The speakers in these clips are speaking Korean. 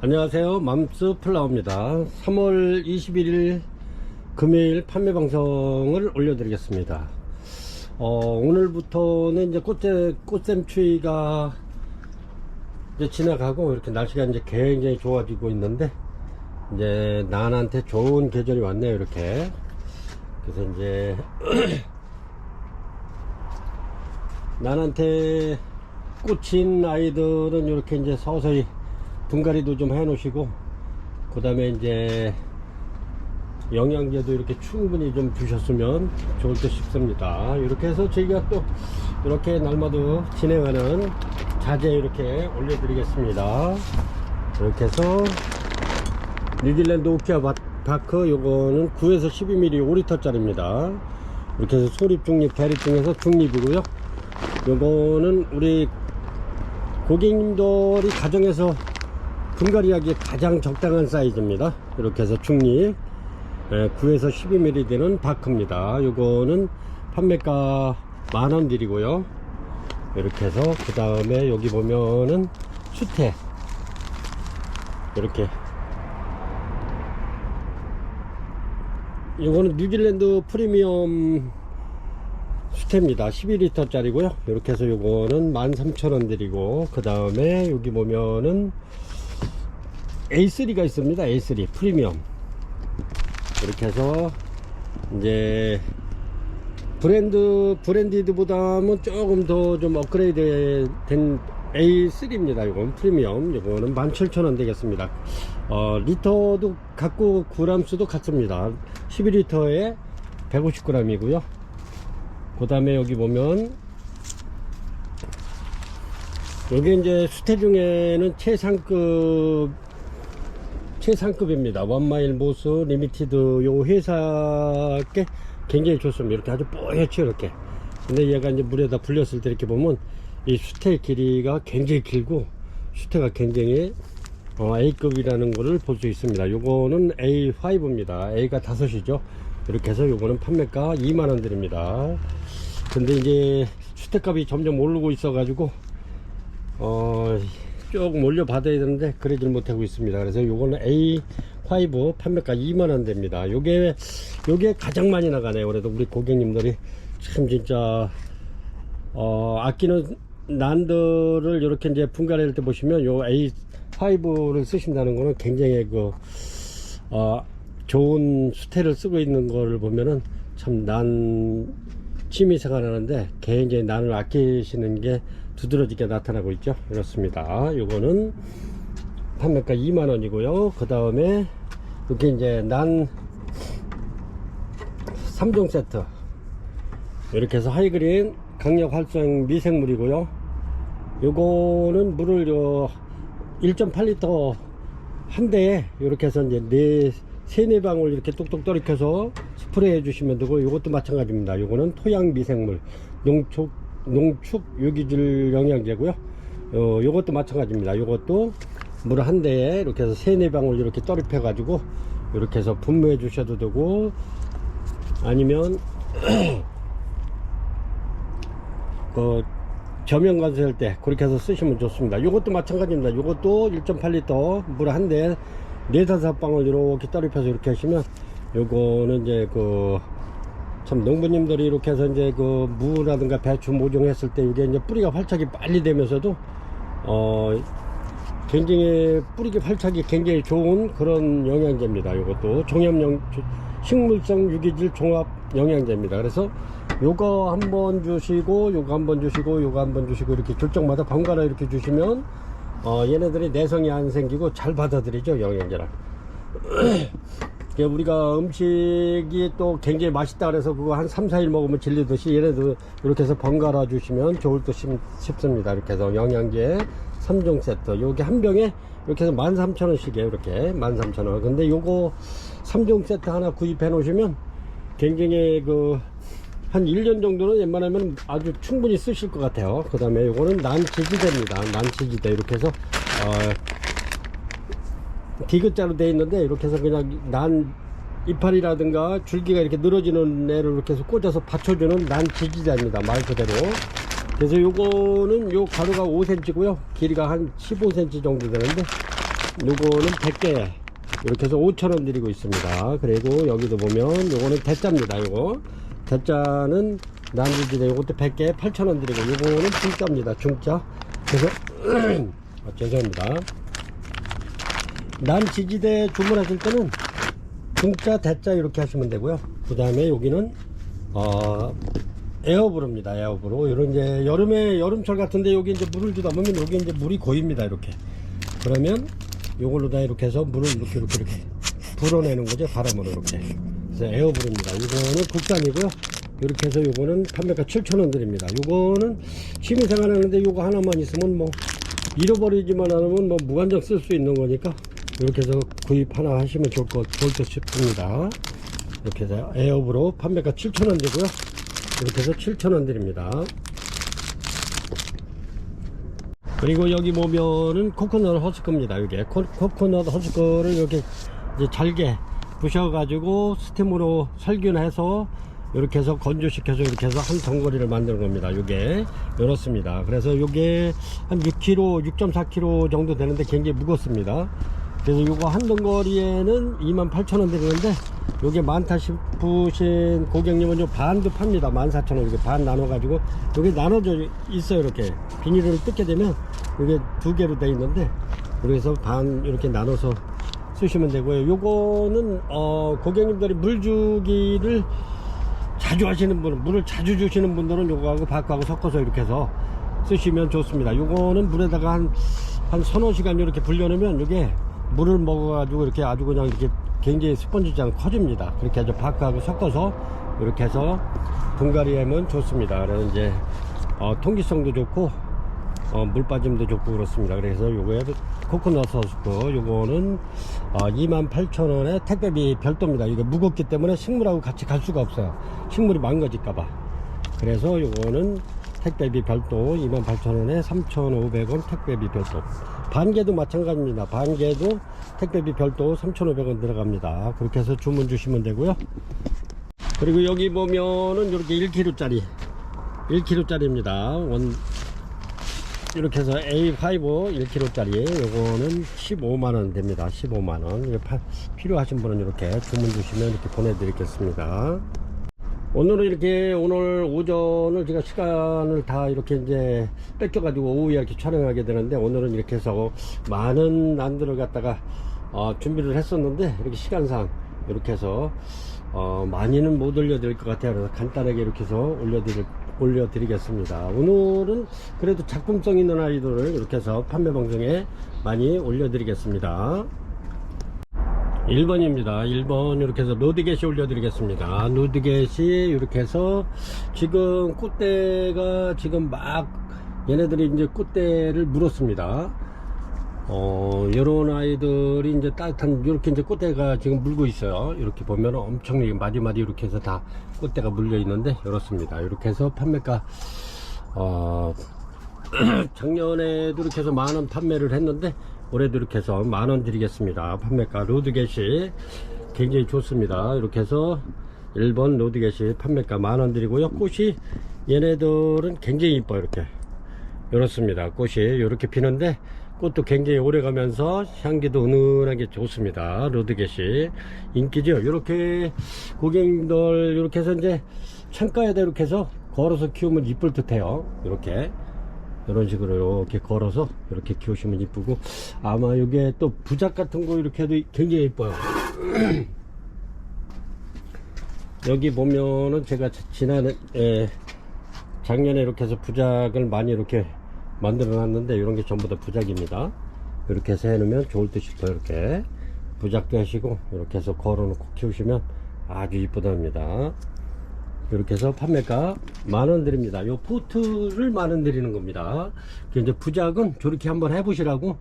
안녕하세요, 맘스 플라워입니다. 3월 21일 금요일 판매 방송을 올려드리겠습니다. 오늘부터는 이제 꽃샘 추위가 이제 지나가고 이렇게 날씨가 이제 굉장히 좋아지고 있는데, 이제 난한테 좋은 계절이 왔네요. 이렇게. 그래서 이제 난한테 꽂힌 아이들은 이렇게 이제 서서히 분갈이도 좀 해 놓으시고, 그 다음에 이제 영양제도 이렇게 충분히 좀 주셨으면 좋을 듯 싶습니다. 이렇게 해서 저희가 또 이렇게 날마다 진행하는 자재 이렇게 올려드리겠습니다. 이렇게 해서 뉴질랜드 오키아 바크, 요거는 9에서 12mm 5리터 짜리입니다. 이렇게 해서 소립 중립, 대립 중에서 중립이고요. 요거는 우리 고객님들이 가정에서 분갈이하기에 가장 적당한 사이즈입니다. 이렇게 해서 중립 9에서 12mm 되는 바크입니다. 요거는 판매가 만원 드리고요. 이렇게 해서 그 다음에 여기 보면은 수태, 이렇게 요거는 뉴질랜드 프리미엄 수태입니다. 12리터 짜리고요. 이렇게 해서 요거는 13,000원 드리고, 그 다음에 여기 보면은 A3가 있습니다. A3 프리미엄. 이렇게 해서 이제 브랜디드보다는 조금 더 좀 업그레이드 된 A3입니다. 이건 프리미엄. 이거는 17,000원 되겠습니다. 리터도 같고 g수도 같습니다. 12리터에 150g이고요. 그 다음에 여기 보면 여기 이제 수태 중에는 최상급입니다. 원마일 모스 리미티드 요 회사께 굉장히 좋습니다. 이렇게 아주 뽀얗죠, 이렇게. 근데 얘가 이제 물에다 불렸을 때 이렇게 보면 이 수태 길이가 굉장히 길고, 수태가 굉장히 A급이라는 것을 볼 수 있습니다. 요거는 A5입니다. A가 5이죠. 이렇게 해서 요거는 판매가 2만원 드립니다. 근데 이제 수태값이 점점 오르고 있어 가지고 조금 올려 받아야 되는데 그러질 못하고 있습니다. 그래서 요거는 A5 판매가 2만원 됩니다. 요게 가장 많이 나가네요. 그래도 우리 고객님들이 참 진짜 아끼는 난들을 이렇게 이제 분갈이할 때 보시면 요 A5를 쓰신다는 거는 굉장히 좋은 수태를 쓰고 있는 거를 보면은 참 난 취미생활 하는데 굉장히 난을 아끼시는 게 두드러지게 나타나고 있죠. 이렇습니다. 요거는 판매가 2만원이고요. 그 다음에 이렇게 이제 난 3종 세트, 이렇게 해서 하이그린 강력 활성 미생물이고요. 요거는 물을 1.8리터 한 대에 이렇게 해서 이제 3-4방울 이렇게 똑똑 떨어켜서 스프레이 해주시면 되고, 이것도 마찬가지입니다. 요거는 토양 미생물 농축 유기질 영양제고요. 요것도 마찬가지입니다. 요것도 물 한 대에 이렇게 해서 3-4방울 이렇게 떨입해 가지고 이렇게 해서 분무해 주셔도 되고, 아니면 저면 관수할 때 그렇게 해서 쓰시면 좋습니다. 요것도 마찬가지입니다. 요것도 1.8리터 물 한 대에 4-5방울 이렇게 떨입해서 이렇게 하시면, 요거는 이제 참 농부님들이 이렇게 해서 이제 무라든가 배추 모종했을 때 이게 이제 뿌리가 활착이 빨리 되면서도 굉장히 뿌리기 활착이 굉장히 좋은 그런 영양제입니다. 요것도 식물성 유기질 종합 영양제입니다. 그래서 요거 한번 주시고, 요거 한번 주시고, 요거 한번 주시고, 이렇게 결정마다 번갈아 이렇게 주시면 얘네들이 내성이 안 생기고 잘 받아들이죠, 영양제랑. 우리가 음식이 또 굉장히 맛있다 그래서 그거 한 3-4일 먹으면 질리듯이 얘네도 이렇게 해서 번갈아 주시면 좋을 듯 싶습니다. 이렇게 해서 영양제 3종 세트, 요게 한 병에 이렇게 해서 13,000원씩이에요. 이렇게 13,000원. 근데 요거 3종 세트 하나 구입해 놓으시면 굉장히 한 1년 정도는 웬만하면 아주 충분히 쓰실 것 같아요. 그 다음에 요거는 난지지대입니다. 난지지대. 이렇게 해서 디귿자로 되어 있는데, 이렇게 해서 그냥 난 이파리라든가 줄기가 이렇게 늘어지는 애를 이렇게 해서 꽂아서 받쳐주는 난지지대입니다. 말 그대로. 그래서 요거는 요 가로가 5cm고요 길이가 한 15cm 정도 되는데, 요거는 100개 이렇게 해서 5,000원 드리고 있습니다. 그리고 여기도 보면 요거는 대짜입니다. 요거 대짜는 난지지대 요것도 100개에 8,000원 드리고, 요거는 중짜입니다. 중짜. 그래서 죄송합니다. 난지지대 주문하실 때는 중짜 대짜 이렇게 하시면 되고요. 그 다음에 여기는 에어브로입니다. 에어브로. 이런 이제 여름철 같은데 여기 이제 물을 주다 보면 여기 이제 물이 고입니다. 이렇게. 그러면 요걸로 다 이렇게 해서 물을 이렇게 불어내는 거죠. 바람으로 이렇게. 그래서 에어브로입니다. 이거는 국산이고요. 이렇게 해서 요거는 판매가 7,000원 드립니다. 요거는 취미생활 하는데 요거 하나만 있으면 뭐 잃어버리지만 않으면 뭐 무한정 쓸 수 있는 거니까 이렇게 해서 구입 하나 하시면 좋을 듯 싶습니다. 이렇게 해서 에어브로 판매가 7,000원 되고요. 이렇게 해서 7,000원 드립니다. 그리고 여기 보면은 코코넛 허스크입니다. 이게 코코넛 허스크를 이렇게 이제 잘게 부셔가지고 스팀으로 살균해서 이렇게 해서 건조시켜서 이렇게 해서 한 덩어리를 만드는 겁니다. 요게 이렇습니다. 그래서 요게 한 6kg, 6.4kg 정도 되는데 굉장히 무겁습니다. 그래서 요거 한 덩어리에는 28,000원 드리는데, 요게 많다 싶으신 고객님은 요 반도 팝니다. 14,000원. 이렇게 반 나눠가지고 요게 나눠져 있어요. 이렇게 비닐을 뜯게 되면 요게 두 개로 되어 있는데, 그래서 반 이렇게 나눠서 쓰시면 되고요. 요거는 고객님들이 물 주기를 자주 하시는 분은, 물을 자주 주시는 분들은 요거하고 바크하고 섞어서 이렇게 해서 쓰시면 좋습니다. 요거는 물에다가 한 서너 시간 이렇게 불려놓으면 요게 물을 먹어가지고 이렇게 아주 그냥 이렇게 굉장히 스펀지처럼 커집니다. 그렇게 해서 바크하고 섞어서 이렇게 해서 분갈이 하면 좋습니다. 그래서 이제 통기성도 좋고 물 빠짐도 좋고 그렇습니다. 그래서 요거에 코코넛 허스크 요거는 28,000원에 택배비 별도입니다. 이게 무겁기 때문에 식물하고 같이 갈 수가 없어요. 식물이 망가질까봐. 그래서 요거는 택배비 별도 28,000원에 3,500원 택배비 별도. 반개도 마찬가지입니다. 반개도 택배비 별도 3,500원 들어갑니다. 그렇게 해서 주문 주시면 되고요. 그리고 여기 보면은 이렇게 1kg짜리입니다. 이렇게 해서 A5 1kg짜리 요거는 15만원 됩니다. 15만원. 필요하신 분은 이렇게 주문 주시면 이렇게 보내드리겠습니다. 오늘은 이렇게 오늘 오전을 제가 시간을 다 이렇게 이제 뺏겨가지고 오후에 이렇게 촬영하게 되는데, 오늘은 이렇게 해서 많은 난들을 갖다가 준비를 했었는데, 이렇게 시간상 이렇게 해서 많이는 못 올려드릴 것 같아요. 그래서 간단하게 이렇게 해서 올려드리겠습니다. 오늘은 그래도 작품성 있는 아이들을 이렇게 해서 판매 방송에 많이 올려드리겠습니다. 1번입니다. 1번 이렇게 해서 노드겟이 올려드리겠습니다. 노드겟이 이렇게 해서 지금 꽃대가 지금 막 얘네들이 이제 꽃대를 물었습니다. 요런 아이들이 이제 따뜻한 이렇게 이제 꽃대가 지금 물고 있어요. 이렇게 보면 엄청나게 마디마디 이렇게 해서 다 꽃대가 물려 있는데 이렇습니다. 이렇게 해서 판매가 작년에도 이렇게 해서 만원 판매를 했는데 올해도 이렇게 해서 만원 드리겠습니다. 판매가 로드겟이 굉장히 좋습니다. 이렇게 해서 1번 로드겟이 판매가 만원 드리고요. 꽃이 얘네들은 굉장히 이뻐요. 이렇습니다. 꽃이 이렇게 피는데 꽃도 굉장히 오래 가면서 향기도 은은하게 좋습니다. 로드겟이 인기죠. 이렇게 고객님들 이렇게 해서 이제 창가에다 이렇게 해서 걸어서 키우면 이쁠 듯 해요. 이렇게 이런 식으로 이렇게 걸어서 이렇게 키우시면 이쁘고, 아마 이게 또 부작 같은 거 이렇게 해도 굉장히 이뻐요. 여기 보면은 제가 작년에 이렇게 해서 부작을 많이 이렇게 만들어 놨는데 이런 게 전부 다 부작입니다. 이렇게 해서 해놓으면 좋을 듯 싶어요. 이렇게 부작도 하시고 이렇게 해서 걸어 놓고 키우시면 아주 이쁘답니다. 이렇게 해서 판매가 만원 드립니다. 요 포트를 만원 드리는 겁니다. 이제 부작은 저렇게 한번 해보시라고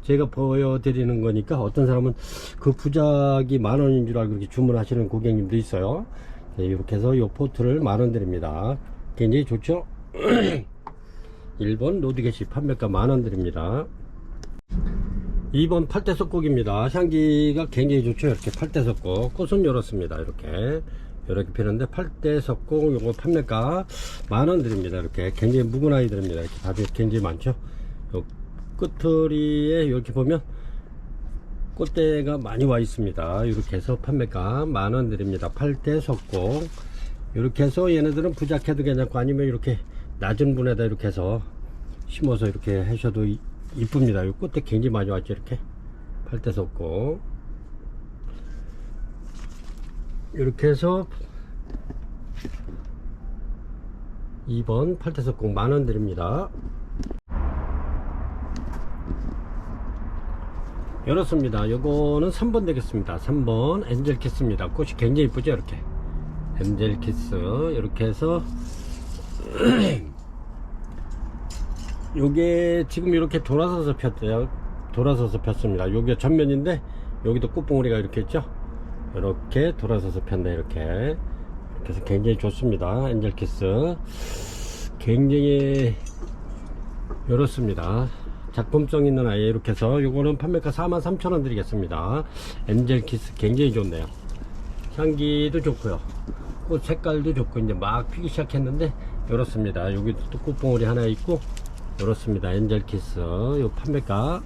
제가 보여드리는 거니까, 어떤 사람은 그 부작이 만원인 줄 알고 이렇게 주문하시는 고객님도 있어요. 네, 이렇게 해서 요 포트를 만원 드립니다. 굉장히 좋죠? 1번 로드겟이 판매가 만원 드립니다. 2번 팔대석곡입니다. 향기가 굉장히 좋죠. 이렇게 팔대석곡. 꽃은 이렇습니다. 이렇게 피는데 팔대석곡 요거 판매가 만원 드립니다. 이렇게 굉장히 묵은 아이들입니다. 이렇게 답이 굉장히 많죠. 요 끝트리에 이렇게 보면 꽃대가 많이 와 있습니다. 이렇게 해서 판매가 10,000원 드립니다. 팔대 석고. 이렇게 해서 얘네들은 부작해도 괜찮고 아니면 이렇게 낮은 분에다 이렇게 해서 심어서 이렇게 하셔도 이쁩니다. 이 꽃대 굉장히 많이 왔죠. 이렇게 팔대 석고. 이렇게 해서 2번 팔대 석고 10,000원 드립니다. 열었습니다. 요거는 3번 되겠습니다. 3번 엔젤키스입니다. 꽃이 굉장히 이쁘죠. 이렇게 엔젤키스 이렇게 해서 요게 지금 이렇게 돌아서서 폈대요. 돌아서서 폈습니다. 요게 전면인데 여기도 꽃봉오리가 이렇게 있죠. 이렇게 돌아서서 폈네. 이렇게 해서 굉장히 좋습니다. 엔젤키스 굉장히 열었습니다. 작품성 있는 아이. 이렇게 해서 요거는 판매가 43,000원 드리겠습니다. 엔젤키스 굉장히 좋네요. 향기도 좋고요, 꽃 색깔도 좋고 이제 막 피기 시작했는데 이렇습니다. 여기도 또 꽃봉오리 하나 있고 이렇습니다. 엔젤키스 요 판매가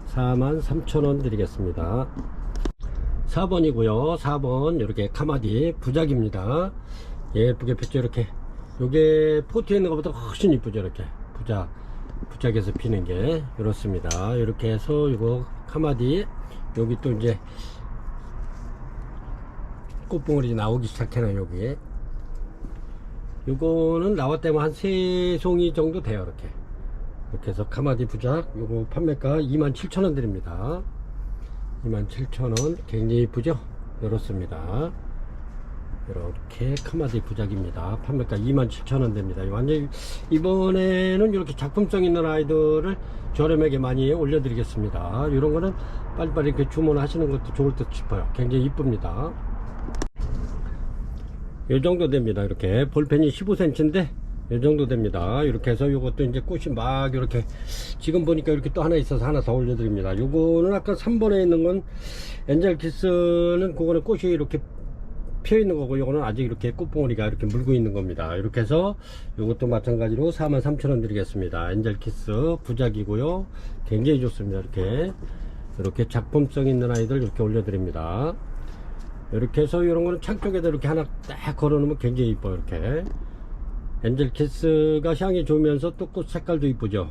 43,000원 드리겠습니다. 4번이고요 4번 이렇게 카마디 부작입니다. 예쁘게 폈죠. 이렇게 요게 포트에 있는 것보다 훨씬 이쁘죠. 이렇게 부작에서 피는 게 이렇습니다. 이렇게 해서 이거 카마디 여기 또 이제 꽃봉오리 나오기 시작해요. 여기 요거는 나왔다면 한 3송이 정도 돼요. 이렇게 해서 카마디 부작 요거 판매가 27,000원 드립니다. 27,000원 굉장히 이쁘죠. 이렇습니다. 이렇게 카마디 부작입니다. 판매가 27,000원 됩니다. 완전 이번에는 이렇게 작품성 있는 아이들을 저렴하게 많이 올려드리겠습니다. 이런 거는 빨리빨리 이렇게 주문하시는 것도 좋을 듯 싶어요. 굉장히 이쁩니다. 이 정도 됩니다. 이렇게 볼펜이 15cm인데 이 정도 됩니다. 이렇게 해서 요것도 이제 꽃이 막 이렇게 지금 보니까 이렇게 또 하나 있어서 하나 더 올려드립니다. 요거는 아까 3번에 있는 건 엔젤키스는 그거는 꽃이 이렇게 펴 있는 거고 요거는 아직 이렇게 꽃봉오리가 이렇게 물고 있는 겁니다. 이렇게 해서 요것도 마찬가지로 43,000원 드리겠습니다. 엔젤키스 부작이고요. 굉장히 좋습니다. 이렇게 작품성 있는 아이들 이렇게 올려드립니다. 이렇게 해서 이런 거는 창 쪽에다 이렇게 하나 딱 걸어 놓으면 굉장히 이뻐요. 이렇게 엔젤키스가 향이 좋으면서 또 꽃 색깔도 이쁘죠.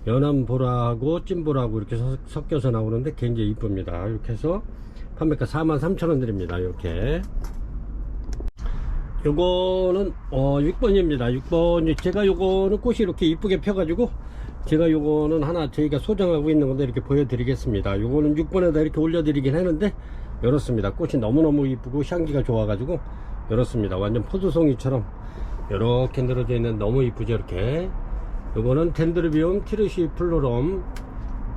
연한 보라하고 찐보라하고 이렇게 섞여서 나오는데 굉장히 이쁩니다. 이렇게 해서 판매가 43,000원 드립니다. 이렇게 요거는 6번입니다 6번 제가 요거는 꽃이 이렇게 이쁘게 펴가지고 제가 요거는 하나 저희가 소장하고 있는 건데 이렇게 보여드리겠습니다. 요거는 6번에다 이렇게 올려드리긴 하는데 이렇습니다. 꽃이 너무너무 이쁘고 향기가 좋아가지고 이렇습니다. 완전 포도송이처럼 이렇게 늘어져 있는 너무 이쁘죠. 이렇게 요거는 덴드로비움 티르시플로럼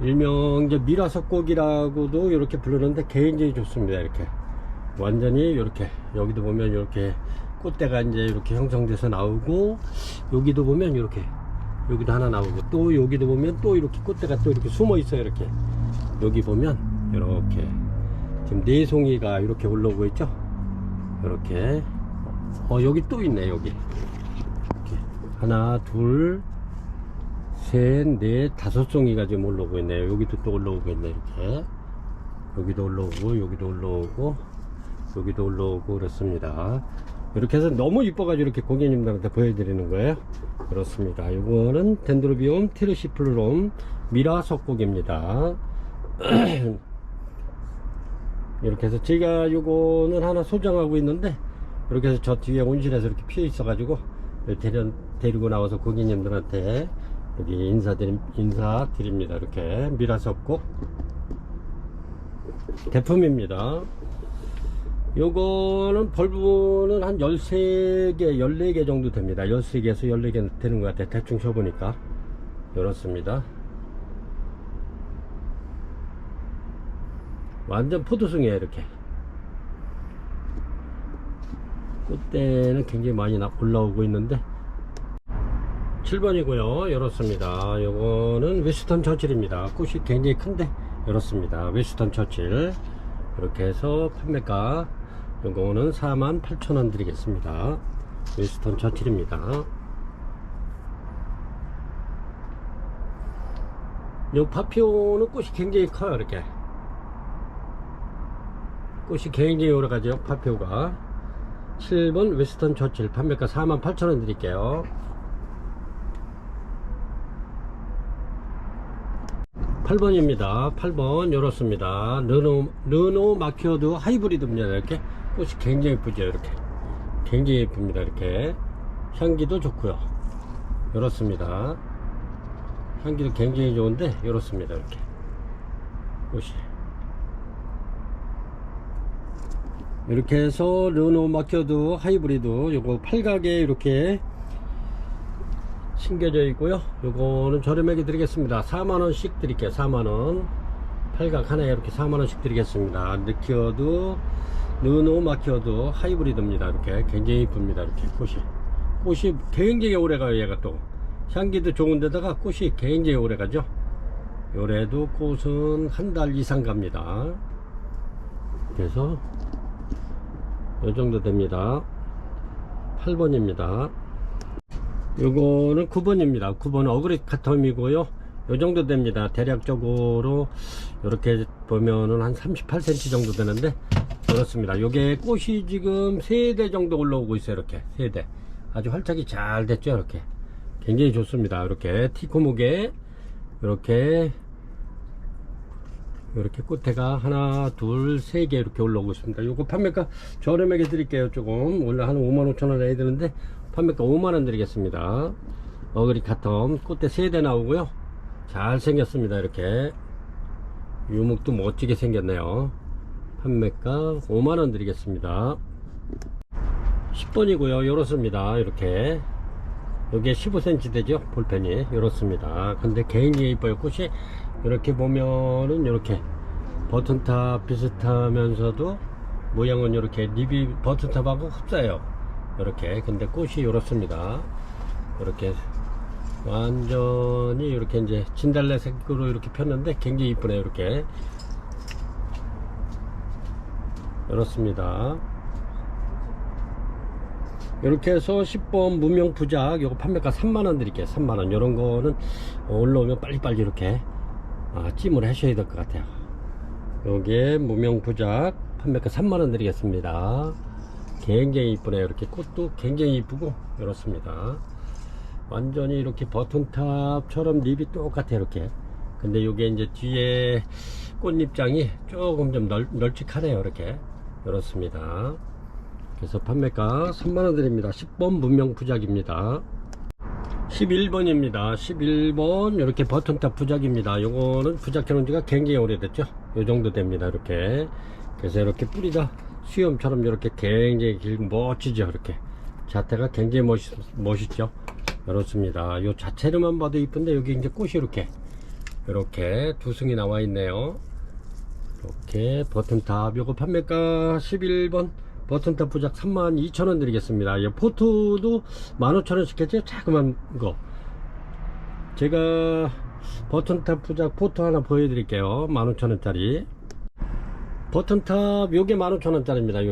일명 이제 미라석곡이라고도 이렇게 부르는데 굉장히 좋습니다. 이렇게 완전히 이렇게 여기도 보면 이렇게 꽃대가 이제 이렇게 형성돼서 나오고 여기도 보면 이렇게 여기도 하나 나오고 또 여기도 보면 또 이렇게 꽃대가 또 이렇게 숨어 있어요. 이렇게 여기 보면 이렇게 지금 4송이가 이렇게 올라오고 있죠. 이렇게 여기 또 있네. 여기 이렇게 하나 둘 셋, 넷, 5송이가 지금 올라오고 있네요. 여기도 또 올라오고 있네. 이렇게 여기도 올라오고 여기도 올라오고 여기도 올라오고 그렇습니다. 이렇게 해서 너무 이뻐가지고 이렇게 고객님들한테 보여드리는 거예요. 그렇습니다. 이거는 덴드로비움 티르시플로럼 미라석곡입니다. 이렇게 해서 제가 요거는 하나 소장하고 있는데 이렇게 해서 저 뒤에 온실에서 이렇게 피어 있어 가지고 데리고 나와서 고객님들한테 여기 인사드립니다. 이렇게 미라석곡 대품입니다. 요거는 벌브는 한 13개 14개 정도 됩니다. 13개에서 14개 되는 것 같아요. 대충 쳐보니까 이렇습니다. 완전 포도송이에요. 이렇게 꽃대는 굉장히 많이 올라오고 있는데 7번이고요 이렇습니다. 요거는 웨스턴 처칠입니다. 꽃이 굉장히 큰데 이렇습니다. 웨스턴 처칠 이렇게 해서 판매가 요거는 48,000원 드리겠습니다. 웨스턴 처칠입니다. 요 파피오는 꽃이 굉장히 커요. 이렇게 꽃이 굉장히 오래가죠. 파피오가 7번 웨스턴 처칠 판매가 48,000원 드릴게요. 8번입니다. 8번 요렇습니다. 르노 마키오드 하이브리드입니다. 이렇게 꽃이 굉장히 예쁘죠. 이렇게 굉장히 예쁩니다. 이렇게 향기도 좋고요. 요렇습니다. 향기도 굉장히 좋은데 요렇습니다. 이렇게 꽃이 이렇게 해서 르노 마키오드 하이브리드 요거 팔각에 이렇게 심겨져 있고요. 요거는 저렴하게 드리겠습니다. 4만원씩 드릴게요. 4만원 팔각 하나에 이렇게 4만원씩 드리겠습니다. 르노 마키오드 하이브리드입니다. 이렇게 굉장히 이쁩니다. 이렇게 꽃이 굉장히 오래가요. 얘가 또 향기도 좋은데다가 꽃이 굉장히 오래가죠. 요래도 꽃은 한 달 이상 갑니다. 그래서 요정도 됩니다. 8번입니다 요거는 9번입니다 9번은 어그리 카텀이고요 요정도 됩니다. 대략적으로 이렇게 보면은 한 38cm 정도 되는데 그렇습니다. 요게 꽃이 지금 3대 정도 올라오고 있어요. 이렇게 3대 아주 활착이 잘 됐죠. 이렇게 굉장히 좋습니다. 이렇게 티코목에 이렇게 꽃대가 하나 둘 세 개 이렇게 올라오고 있습니다. 요거 판매가 저렴하게 드릴게요. 조금 원래 한 55,000원 해야 되는데 판매가 5만원 드리겠습니다. 어그리 카텀 꽃대 3대 나오고요. 잘 생겼습니다. 이렇게 유목도 멋지게 생겼네요. 판매가 5만원 드리겠습니다. 10번이고요 요렇습니다. 이렇게 요게 15cm 되죠. 볼펜이 요렇습니다. 근데 굉장히 이뻐요. 꽃이 이렇게 보면은 이렇게 버튼탑 비슷하면서도 모양은 이렇게 립이 버튼탑하고 흡사해요. 이렇게 근데 꽃이 요렇습니다. 이렇게 완전히 이렇게 이제 진달래색으로 이렇게 폈는데 굉장히 이쁘네요. 이렇게 요렇습니다. 이렇게 해서 10번 무명부작 요거 판매가 3만원 드릴게요. 3만원 요런 거는 올라오면 빨리빨리 이렇게 찜을 하셔야 될 것 같아요. 요게 무명부작 판매가 3만원 드리겠습니다. 굉장히 이쁘네요. 이렇게 꽃도 굉장히 이쁘고 이렇습니다. 완전히 이렇게 버튼탑처럼 립이 똑같아요. 이렇게 근데 요게 이제 뒤에 꽃잎장이 조금 좀 널찍하네요. 이렇게 이렇습니다. 그래서 판매가 3만원 드립니다. 10번 문명부작입니다. 11번입니다 11번 이렇게 버튼탑 부작입니다. 요거는 부작해 놓은 지가 굉장히 오래됐죠. 요 정도 됩니다. 이렇게 그래서 이렇게 뿌리가 수염처럼 이렇게 굉장히 길고 멋지죠. 이렇게 자태가 굉장히 멋있죠. 그렇습니다. 요 자체로만 봐도 이쁜데 여기 이제 꽃이 이렇게 두 송이 나와 있네요. 이렇게 버튼탑 요거 판매가 11번 버튼탑 부작 32,000원 드리겠습니다. 이 포트도 15,000원씩 했죠. 자그만 거 제가 버튼탑 부작 포트 하나 보여드릴게요. 15,000원짜리 버튼탑 요게 15,000원짜리입니다.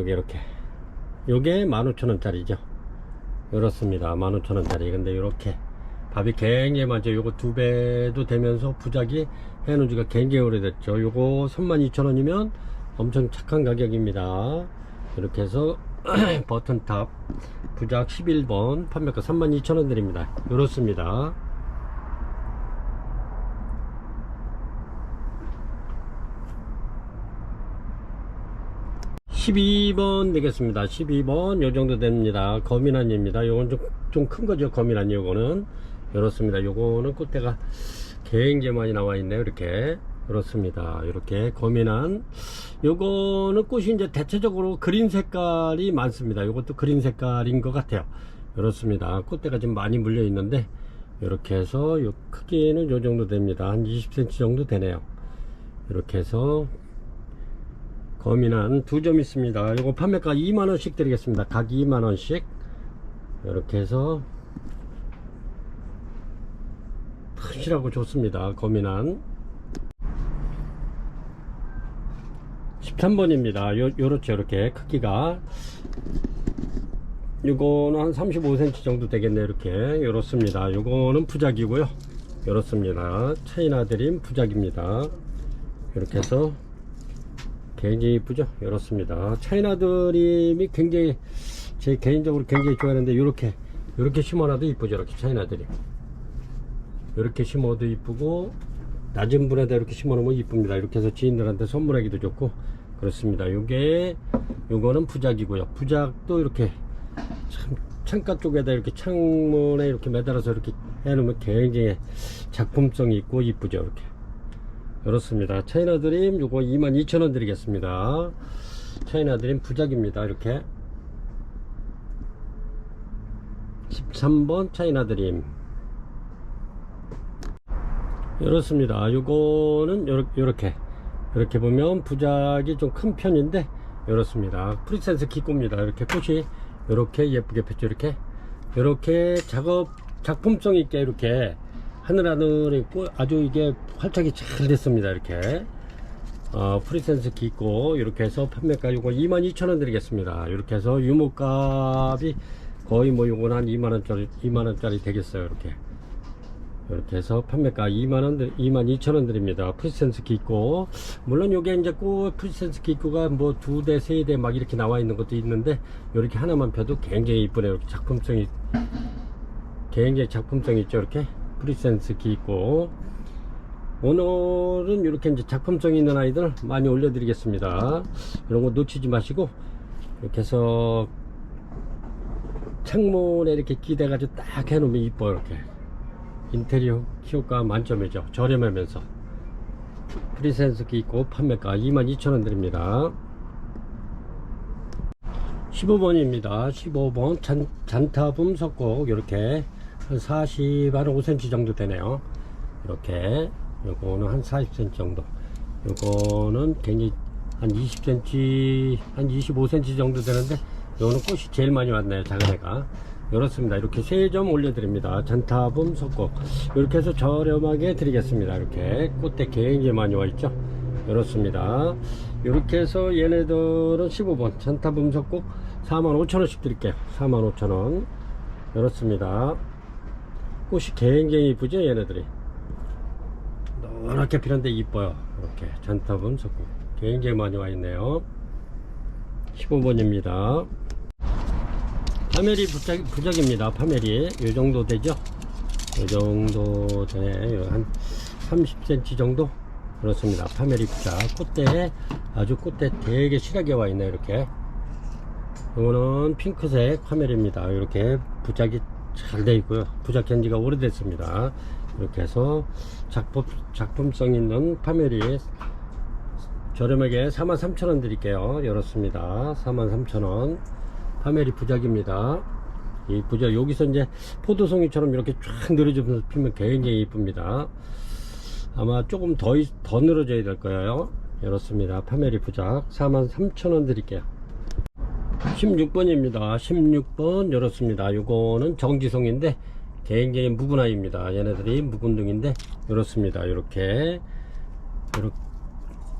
요게 15,000원짜리죠. 이렇습니다. 15,000원짜리 근데 이렇게 밥이 굉장히 많죠. 요거 2배도 되면서 부작이 해놓은 지가 굉장히 오래됐죠. 요거 32,000원이면 엄청 착한 가격입니다. 이렇게 해서 버튼탑 부작 11번 판매가 32,000원 드립니다. 이렇습니다. 12번 되겠습니다. 12번 요정도 됩니다. 거미란입니다. 요건 좀 큰거죠. 거미란이 요거는 이렇습니다. 요거는 꽃대가 굉장히 많이 나와 있네요. 이렇게 그렇습니다. 이렇게 거미란 요거는 꽃이 이제 대체적으로 그린 색깔이 많습니다. 요것도 그린 색깔인 것 같아요. 그렇습니다. 꽃대가 좀 많이 물려 있는데 이렇게 해서 요 크기는 요 정도 됩니다. 한 20cm 정도 되네요. 이렇게 해서 거미란 2점 있습니다. 요거 판매가 2만원씩 드리겠습니다. 각 2만원씩 이렇게 해서 튼실하고 좋습니다. 거미란 13번입니다. 요렇죠. 이렇게 크기가 요거는 한 35cm 정도 되겠네요. 이렇게 요렇습니다. 요거는 부작이고요. 요렇습니다. 차이나 드림 부작입니다. 이렇게 해서 굉장히 이쁘죠. 이렇습니다. 차이나 드림이 굉장히 제 개인적으로 굉장히 좋아하는데 요렇게 심어놔도 이쁘죠. 이렇게 차이나 드림 이렇게 심어도 이쁘고 낮은 분에다 이렇게 심어놓으면 이쁩니다. 이렇게 해서 지인들한테 선물하기도 좋고 그렇습니다. 요거는 부작이고요. 부작도 이렇게 창가 쪽에다 이렇게 창문에 이렇게 매달아서 이렇게 해놓으면 굉장히 작품성이 있고 이쁘죠. 이렇게 그렇습니다. 차이나 드림 요거 22,000원 드리겠습니다. 차이나 드림 부작입니다. 이렇게 13번 차이나 드림 이렇습니다. 요거는 요렇게 보면 부작이 좀 큰 편인데 이렇습니다. 프리센스 기꼬입니다. 이렇게 꽃이 이렇게 예쁘게 폈죠. 이렇게 작품성 있게 이렇게 하늘하늘에 있고 아주 이게 활착이 잘 됐습니다. 이렇게 프리센스 기꼬 이렇게 해서 판매가 요거 22,000원 드리겠습니다. 이렇게 해서 유목값이 거의 뭐 요건 한 2만원짜리 되겠어요. 이렇게 해서 판매가 22,000원 드립니다. 프리센스 기꼬 물론 요게 이제 프리센스 기꼬가 뭐 2대 3대 막 이렇게 나와 있는 것도 있는데 이렇게 하나만 펴도 굉장히 이쁘네요. 이렇게 굉장히 작품성이 있죠. 이렇게 프리센스 기꼬 오늘은 이렇게 이제 작품성 있는 아이들 많이 올려드리겠습니다. 이런 거 놓치지 마시고 이렇게 해서 창문에 이렇게 기대가지고 딱 해놓으면 이뻐요. 이렇게 인테리어 효과 만점이죠. 저렴하면서 프리센스 기꼬 판매가 22,000원 드립니다. 15번입니다 15번 잔타붐 석곡 이렇게 한 45cm 정도 되네요. 이렇게 요거는 한 40cm 정도, 요거는 굉장히 한 20cm 한 25cm 정도 되는데 요거는 꽃이 제일 많이 왔네요. 작은 애가 이렇습니다. 이렇게 3점 올려드립니다. 잔타붐 석곡 이렇게 해서 저렴하게 드리겠습니다. 이렇게 꽃대 굉장히 많이 와 있죠. 이렇습니다. 이렇게 해서 얘네들은 15번 잔타붐 석곡 45,000원씩 드릴게요. 45,000원 이렇습니다. 꽃이 굉장히 이쁘죠. 얘네들이 노랗게 피는데 이뻐요. 이렇게 잔타붐 석곡 굉장히 많이 와 있네요. 15번입니다 파메리 부작입니다. 파메리 요정도 되죠. 요정도 돼. 한 30cm 정도 그렇습니다. 파메리 부작 꽃대 아주 꽃대 되게 실하게 와 있네요. 이렇게 이거는 핑크색 파메리입니다. 이렇게 부작이 잘 되어 있고요. 부작 현지가 오래됐습니다. 이렇게 해서 작품성 있는 파메리 저렴하게 43,000원 드릴게요. 이렇습니다. 43,000원 파메리 부작입니다. 이 부작 여기서 이제 포도송이처럼 이렇게 쫙 늘어지면서 피면 굉장히 이쁩니다. 아마 조금 더 늘어져야 될 거예요. 이렇습니다. 파메리 부작 43,000원 드릴게요. 16번입니다 16번 이렇습니다. 요거는 정지송인데 굉장히 묵은 아이입니다. 얘네들이 묵은 등인데 이렇습니다. 이렇게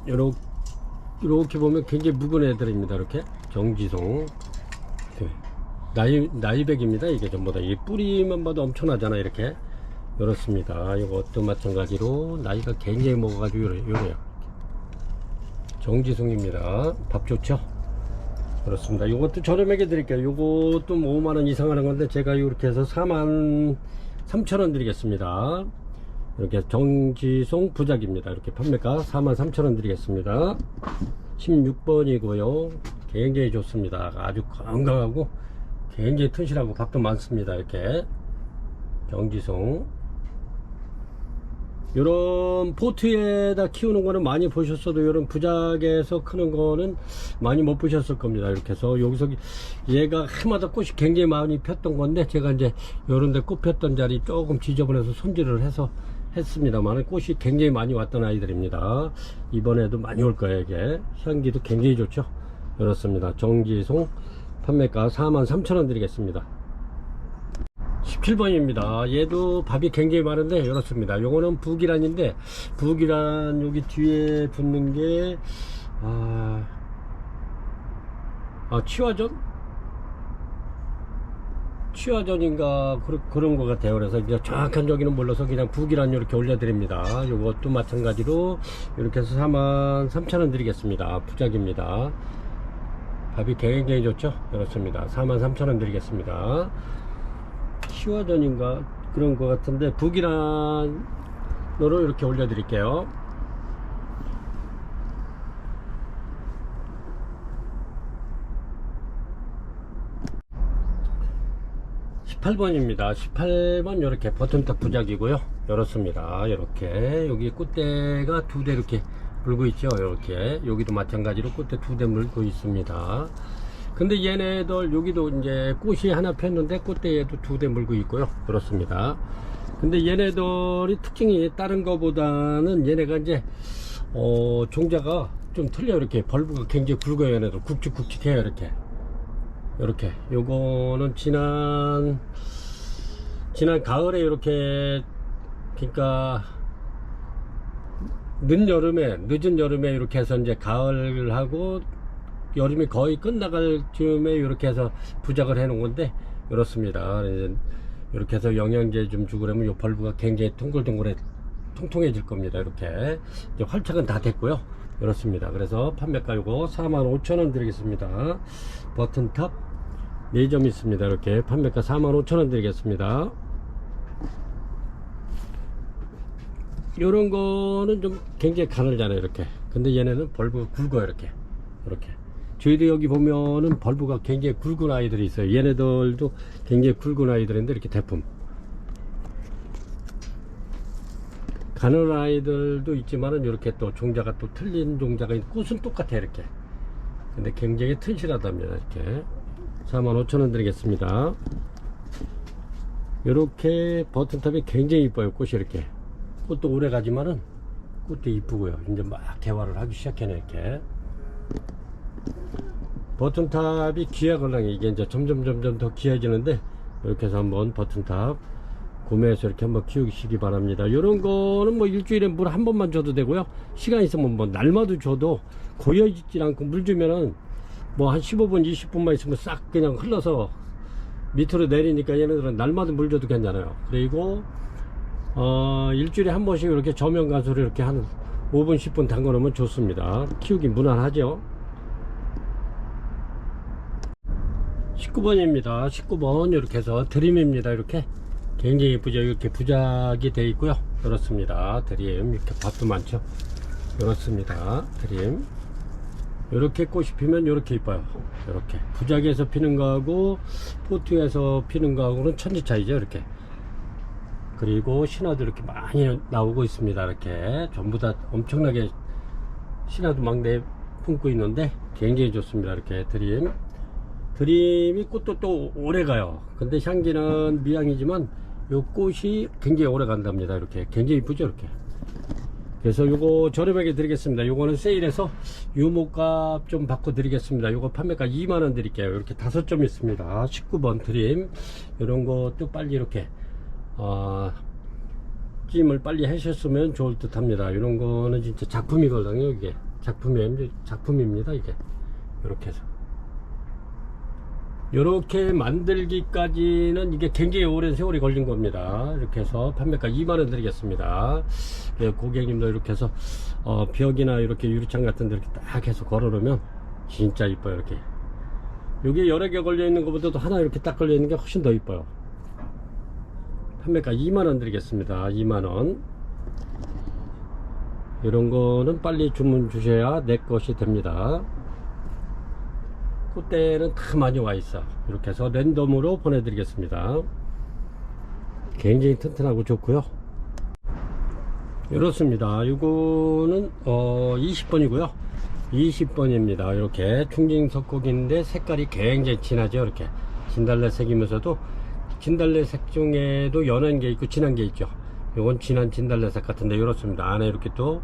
보면 굉장히 묵은 애들입니다. 이렇게 정지송 나이백입니다. 이게 전부 다 이 뿌리만 봐도 엄청나잖아. 이렇게 이렇습니다. 이것도 마찬가지로 나이가 굉장히 먹어가지고 요래요. 정지송입니다. 밥 좋죠. 그렇습니다. 이것도 저렴하게 드릴게요. 이것도 5만원 이상 하는 건데 제가 이렇게 해서 43,000원 드리겠습니다. 이렇게 정지송 부작입니다. 이렇게 판매가 43,000원 드리겠습니다. 16번이고요 굉장히 좋습니다. 아주 건강하고 굉장히 튼실하고 밥도 많습니다. 이렇게 정지송 요런 포트에다 키우는 거는 많이 보셨어도 요런 부작에서 크는 거는 많이 못 보셨을 겁니다. 이렇게 해서 여기서 얘가 해마다 꽃이 굉장히 많이 폈던 건데 제가 이제 요런데 꽃 폈던 자리 조금 지저분해서 손질을 해서 했습니다만 꽃이 굉장히 많이 왔던 아이들입니다. 이번에도 많이 올 거예요. 이게 향기도 굉장히 좋죠. 그렇습니다. 정지송 판매가 43,000원 드리겠습니다. 17번입니다. 얘도 밥이 굉장히 많은데 이렇습니다. 요거는 북이란인데 북이란 여기 뒤에 붙는 게 치화전? 취화전인가 그런 것 같아요. 그래서 이제 정확한 저기는 몰라서 그냥 북이란 이렇게 올려드립니다. 요것도 마찬가지로 이렇게 해서 43,000원 드리겠습니다. 부작입니다. 밥이 굉장히 좋죠. 그렇습니다. 43,000원 드리겠습니다. 취화전인가 그런 것 같은데 북이란으로 이렇게 올려드릴게요. 18번입니다. 18번 이렇게 버튼탑 부작이고요. 이렇습니다. 이렇게 여기 꽃대가 두 대 이렇게 물고 있죠. 이렇게 여기도 마찬가지로 꽃대 두 대 물고 있습니다. 근데 얘네들 여기도 이제 꽃이 하나 폈는데 꽃대에도 두 대 물고 있고요. 그렇습니다. 근데 얘네들이 특징이 다른 거보다는 얘네가 이제 종자가 좀 틀려. 이렇게 벌브가 굉장히 굵어요. 얘네들 굵직굵직해요. 이렇게 요거는 지난 가을에 이렇게, 그러니까 늦은 여름에 이렇게 해서 이제 가을하고 여름이 거의 끝나갈 즈음에 이렇게 해서 부작을 해 놓은 건데 이렇습니다. 이렇게 해서 영양제 좀 주고 그러면 요 벌브가 굉장히 통통해질 겁니다. 이렇게 이제 활착은 다 됐고요. 이렇습니다. 그래서 판매가 요거 45,000원 드리겠습니다. 버튼탑 4점 있습니다. 이렇게 판매가 45,000원 드리겠습니다. 요런 거는 좀 굉장히 가늘잖아요. 이렇게. 근데 얘네는 벌브가 굵어요. 이렇게 저희도 여기 보면은 벌브가 굉장히 굵은 아이들이 있어요. 얘네들도 굉장히 굵은 아이들인데 이렇게 대품 가는 아이들도 있지만은 이렇게 또 종자가 또 틀린 종자가 있고 꽃은 똑같아요. 이렇게. 근데 굉장히 튼실하답니다. 이렇게 45,000원 드리겠습니다. 이렇게 버튼탑이 굉장히 이뻐요. 꽃이 이렇게. 꽃도 오래 가지만은 꽃도 이쁘고요. 이제 막 개화를 하기 시작해요. 이렇게. 버튼탑이 귀하걸랑이 이게 이제 점점 더 귀해지는데 이렇게 해서 한번 버튼탑 구매해서 이렇게 한번 키우시기 바랍니다. 요런 거는 뭐 일주일에 물 한 번만 줘도 되고요. 시간 있으면 뭐 날마다 줘도 고여있지 않고 물 주면은 뭐 한 15분 20분만 있으면 싹 그냥 흘러서 밑으로 내리니까 얘네들은 날마다 물 줘도 괜찮아요. 그리고 일주일에 한 번씩 이렇게 저면 가수를 이렇게 한 5분 10분 담궈 놓으면 좋습니다. 키우기 무난하죠. 19번입니다. 19번 이렇게 해서 드림입니다. 이렇게 굉장히 예쁘죠. 이렇게 부작이 되어 있고요. 그렇습니다. 드림 이렇게 밥도 많죠. 그렇습니다. 드림 이렇게 꽃이 피면 이렇게 이뻐요. 이렇게 부작에서 피는 거하고 포트에서 피는 거하고는 천지 차이죠. 이렇게. 그리고 신화도 이렇게 많이 나오고 있습니다. 이렇게 전부 다 엄청나게 신화도 막 내뿜고 있는데 굉장히 좋습니다. 이렇게 드림이 꽃도 또 오래 가요. 근데 향기는 미향이지만 요 꽃이 굉장히 오래 간답니다. 이렇게 굉장히 이쁘죠. 이렇게. 그래서 요거 저렴하게 드리겠습니다. 요거는 세일해서 유목값 좀 받고 드리겠습니다. 요거 판매가 2만원 드릴게요. 이렇게 5점 있습니다. 19번 드림 이런 것도 빨리 이렇게 찜을 빨리 하셨으면 좋을 듯 합니다. 이런 거는 진짜 작품이거든요. 이게 작품입니다. 이게 이렇게 해서 이렇게 만들기까지는 이게 굉장히 오랜 세월이 걸린 겁니다. 이렇게 해서 판매가 2만원 드리겠습니다. 고객님도 이렇게 해서 벽이나 이렇게 유리창 같은 데 이렇게 딱 해서 걸어 놓으면 진짜 이뻐요. 이렇게 여기 여러 개 걸려 있는 것보다도 하나 이렇게 딱 걸려 있는 게 훨씬 더 이뻐요. 판매가 2만원 드리겠습니다. 2만원. 이런 거는 빨리 주문 주셔야 내 것이 됩니다. 꽃대는 다 많이 와 있어. 이렇게 해서 랜덤으로 보내드리겠습니다. 굉장히 튼튼하고 좋고요. 이렇습니다. 이거는 20번이고요 20번입니다 이렇게 충진석곡인데 색깔이 굉장히 진하죠. 이렇게 진달래색이면서도 진달래색 중에도 연한 게 있고 진한 게 있죠. 이건 진한 진달래색 같은데 이렇습니다. 안에 이렇게 또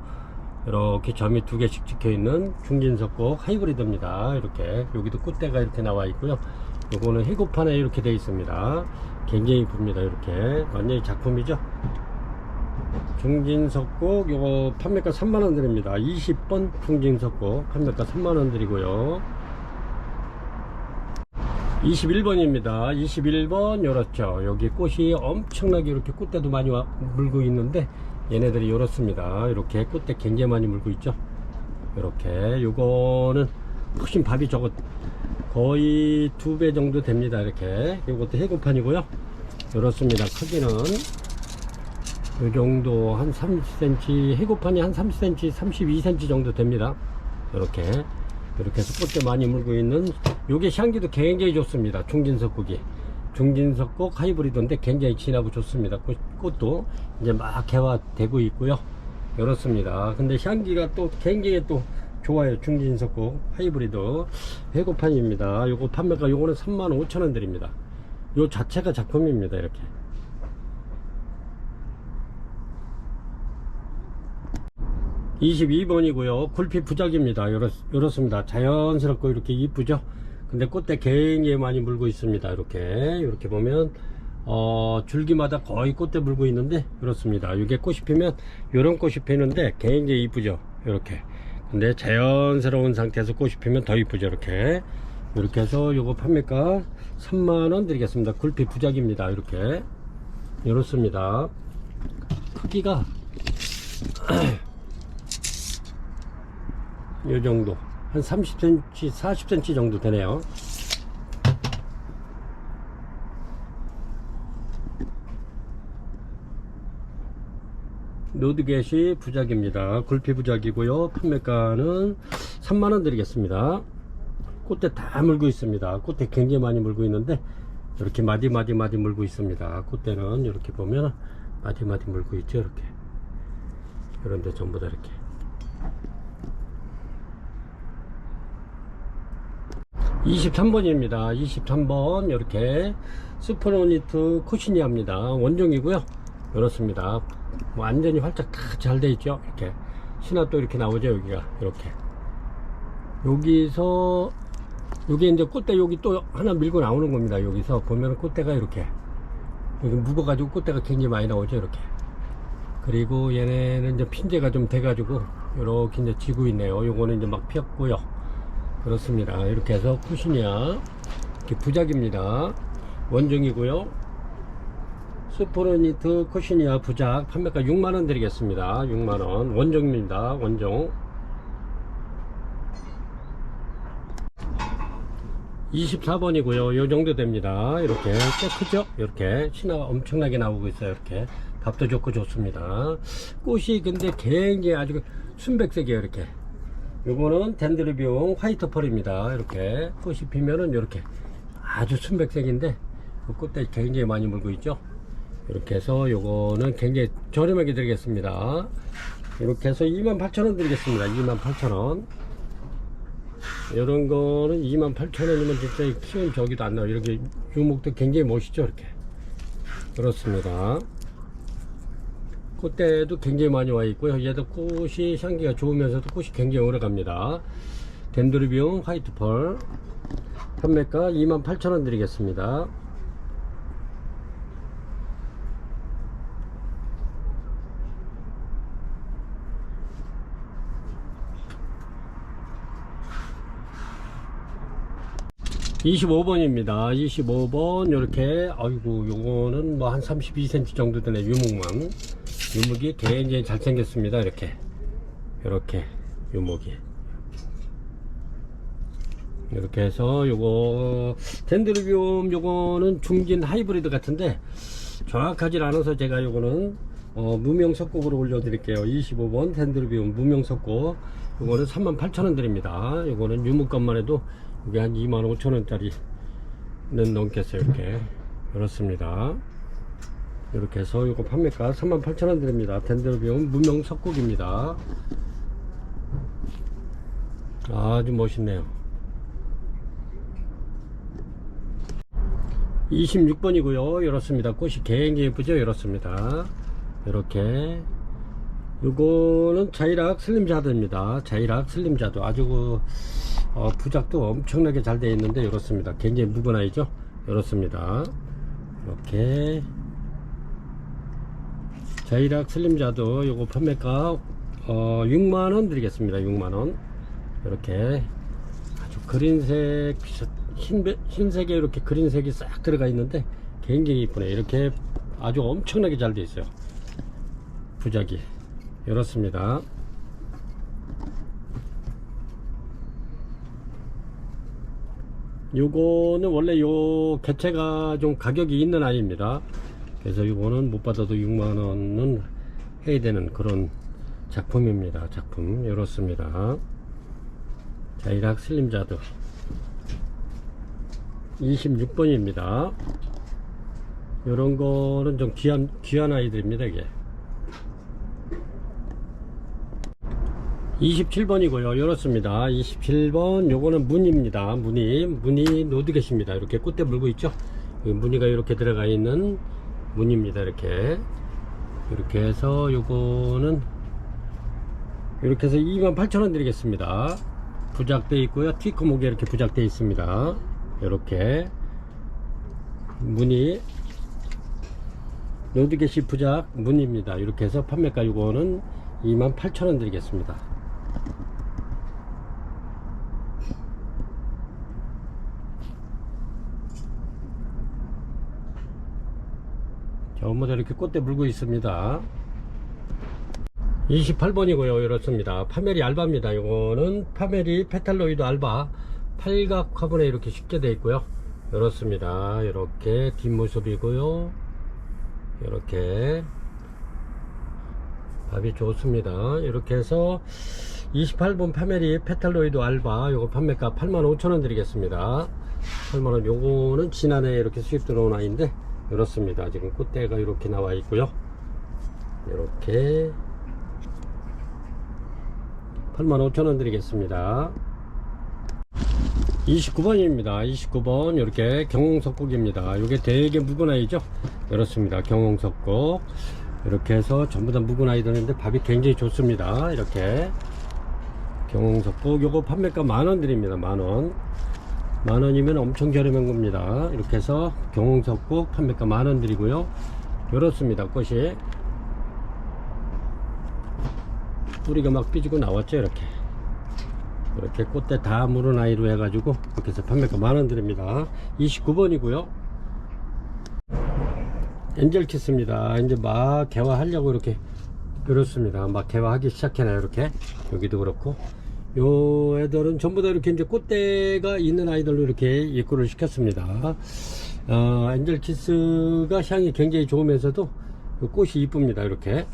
이렇게 점이 2개씩 찍혀 있는 중진석곡 하이브리드입니다. 이렇게 여기도 꽃대가 이렇게 나와 있고요. 요거는 해고판에 이렇게 되어 있습니다. 굉장히 이쁩니다. 이렇게 완전히 작품이죠. 중진석곡 요거 판매가 3만원 드립니다. 20번 중진석곡 판매가 3만원 드리고요. 21번입니다. 21번 요렇죠. 여기 꽃이 엄청나게 이렇게 꽃대도 많이 물고 있는데 얘네들이 요렇습니다. 이렇게 꽃대 굉장히 많이 물고 있죠. 이렇게 요거는 훨씬 밥이 적어 거의 2배 정도 됩니다. 이렇게 요것도 해고판이고요. 요렇습니다. 크기는 요 정도 한 30cm, 해고판이 한 30cm, 32cm 정도 됩니다. 이렇게 해서 꽃대 많이 물고 있는 요게 향기도 굉장히 좋습니다. 중진석국이 중진석국 하이브리드인데 굉장히 진하고 좋습니다. 꽃도 이제 막 개화되고 있고요. 이렇습니다. 근데 향기가 또 굉장히 또 좋아요. 중진석국 하이브리드 해고판입니다. 요거 판매가 요거는 35,000원 드립니다. 요 자체가 작품입니다. 이렇게 22번이고요. 굴피 부작입니다. 이렇습니다. 자연스럽고 이렇게 이쁘죠. 근데 꽃대 굉장히 많이 물고 있습니다. 이렇게 보면 줄기마다 거의 꽃대 물고 있는데 이렇습니다. 이게 꽃이 피면 이런 꽃이 피는데 굉장히 이쁘죠. 이렇게 근데 자연스러운 상태에서 꽃이 피면 더 이쁘죠. 이렇게 해서 요거 판매가 3만원 드리겠습니다. 굴피 부작입니다. 이렇습니다. 크기가 요 정도 한 30cm 40cm 정도 되네요. 노드겟이 부작입니다. 굴피 부작이고요. 판매가는 3만원 드리겠습니다. 꽃대 다 물고 있습니다. 꽃대 굉장히 많이 물고 있는데 이렇게 마디 물고 있습니다. 꽃대는 이렇게 보면 마디 물고 있죠. 이렇게 이런데 전부 다 이렇게 23번입니다. 23번 이렇게 스포로니트 코시니아입니다. 원종이고요. 이렇습니다. 완전히 활짝 다 잘 돼 있죠. 이렇게 신화 또 이렇게 나오죠. 여기가 이렇게 여기서 여기 이제 꽃대 여기 또 하나 밀고 나오는 겁니다. 여기서 보면 꽃대가 이렇게 여기 묵어 가지고 꽃대가 굉장히 많이 나오죠. 이렇게 그리고 얘네는 이제 핀재가 좀 돼 가지고 이렇게 이제 지고 있네요. 요거는 이제 막 피었고요. 그렇습니다. 이렇게 해서 코시니아 이렇게 부작입니다. 원종이고요. 스포로니트 코시니아 부작 판매가 6만원 드리겠습니다. 6만원 원종입니다. 원종 24번이고요. 요 정도 됩니다. 이렇게 꽤 크죠? 이렇게 신화가 엄청나게 나오고 있어요. 이렇게 밥도 좋고 좋습니다. 꽃이 근데 굉장히 아주 순백색이에요. 이렇게 요거는 덴드로비움 화이트 펄입니다. 이렇게 꽃이 피면은 이렇게 아주 순백색인데 그 꽃대 굉장히 많이 물고 있죠. 이렇게 해서 요거는 굉장히 저렴하게 드리겠습니다. 이렇게 해서 28,000원 드리겠습니다. 28,000원. 이런 거는 28,000원이면 진짜 키운 저기도 안 나와요. 이렇게 유목도 굉장히 멋있죠. 이렇게 그렇습니다. 꽃대도 굉장히 많이 와 있고요. 얘도 꽃이 향기가 좋으면서도 꽃이 굉장히 오래 갑니다. 덴드로비움 화이트 펄 판매가 28,000원 드리겠습니다. (25번입니다) 25번 요렇게 아이고 요거는 뭐 한 32cm 정도 되네. 유목이 굉장히 잘생겼습니다. 이렇게 유목이 이렇게 해서 요거 덴드로비움 요거는 중진 하이브리드 같은데 정확하지 않아서 제가 요거는 무명석곡으로 올려드릴게요. 25번 덴드로비움 무명석곡 요거는 38,000원 드립니다. 요거는 유목값만 해도 이게 한 25,000원짜리는 넘겠어요. 이렇게 그렇습니다. 이렇게 해서 이거 판매가 38,000원 드립니다. 덴드로비움 무명석곡입니다. 아주 멋있네요. 26번이고요. 이렇습니다. 꽃이 굉장히 예쁘죠. 이렇습니다. 이렇게 요거는 자이락 슬림자드입니다. 자이락 슬림자드 아주 부작도 엄청나게 잘 되어 있는데 이렇습니다. 굉장히 묵은 아이죠. 이렇습니다. 이렇게 자이락 슬림자드 요거 판매가 6만원 드리겠습니다. 6만원 이렇게 아주 그린색 흰색에 이렇게 그린색이 싹 들어가 있는데 굉장히 이쁘네. 이렇게 아주 엄청나게 잘 돼 있어요. 부작이 이렇습니다. 요거는 원래 요 개체가 좀 가격이 있는 아이입니다. 그래서 요거는 못 받아도 6만원은 해야 되는 그런 작품입니다. 작품 이렇습니다. 자이락 슬림자드 26번입니다. 요런 거는 좀 귀한 아이들입니다. 이게 27번이고요. 이렇습니다. 27번 요거는 무늬입니다. 무늬 노드겟입니다. 이렇게 꽃대 물고 있죠. 무늬가 이렇게 들어가 있는 무늬입니다. 이렇게 해서 요거는 이렇게 해서 28,000원 드리겠습니다. 부작되어 있고요. 티코 목에 이렇게 부작되어 있습니다. 이렇게 무늬 노드겟이 부작 무늬입니다. 이렇게 해서 판매가 요거는 28,000원 드리겠습니다. 전부 다 이렇게 꽃대 물고 있습니다. 28번이고요. 이렇습니다. 파메리 알바입니다. 이거는 파메리 페탈로이드 알바 팔각 화분에 이렇게 쉽게 되어 있고요. 이렇습니다. 이렇게 뒷모습이고요. 이렇게 밥이 좋습니다. 이렇게 해서 28번 파메리 페탈로이드 알바 요거 판매가 85,000원 드리겠습니다. 8만원. 요거는 지난해 이렇게 수입 들어온 아이인데 이렇습니다. 지금 꽃대가 이렇게 나와 있고요. 이렇게 85,000원 드리겠습니다. 29번입니다. 29번 이렇게 경홍석곡입니다. 이게 되게 묵은 아이죠. 이렇습니다. 경홍석곡 이렇게 해서 전부 다 묵은 아이들인데 밥이 굉장히 좋습니다. 이렇게 경홍석곡 요거 판매가 만원 드립니다. 만원이면 엄청 저렴한 겁니다. 이렇게 해서 경홍석곡 판매가 만원 드리고요. 이렇습니다. 꽃이 뿌리가 막 삐지고 나왔죠. 이렇게 꽃대 다 물은 아이로 해가지고 이렇게 해서 판매가 만원 드립니다. 29번이고요 엔젤키스입니다. 이제 막 개화하려고 이렇게 그렇습니다. 막 개화하기 시작해놔요. 이렇게 여기도 그렇고 요 애들은 전부 다 이렇게 이제 꽃대가 있는 아이들로 이렇게 입구를 시켰습니다. 엔젤키스가 향이 굉장히 좋으면서도 꽃이 이쁩니다. 이렇게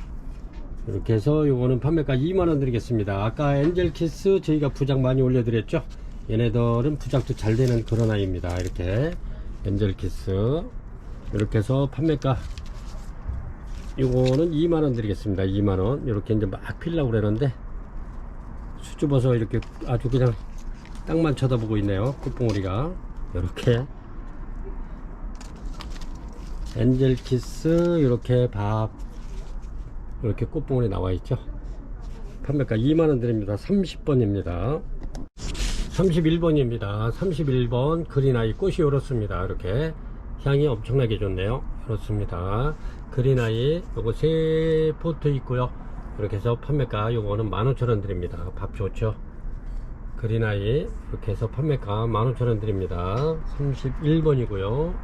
해서 요거는 판매가 2만원 드리겠습니다. 아까 엔젤키스 저희가 부작 많이 올려드렸죠. 얘네들은 부작도 잘 되는 그런 아이입니다. 이렇게 엔젤키스 이렇게 해서 판매가 요거는 2만원 드리겠습니다. 2만원. 이렇게 이제 막 피려고 그러는데 수줍어서 이렇게 아주 그냥 땅만 쳐다보고 있네요. 꽃봉오리가 이렇게 엔젤키스 이렇게 밥 이렇게 꽃봉오리 나와 있죠. 판매가 2만원 드립니다. 30번입니다. 31번입니다. 31번 그린아이 꽃이 이렇습니다. 이렇게 향이 엄청나게 좋네요. 이렇습니다. 그린아이 요거 3포트 있고요. 이렇게 해서 판매가 요거는 15,000원 드립니다. 밥 좋죠. 그린아이 이렇게 해서 판매가 15,000원 드립니다. 31번이고요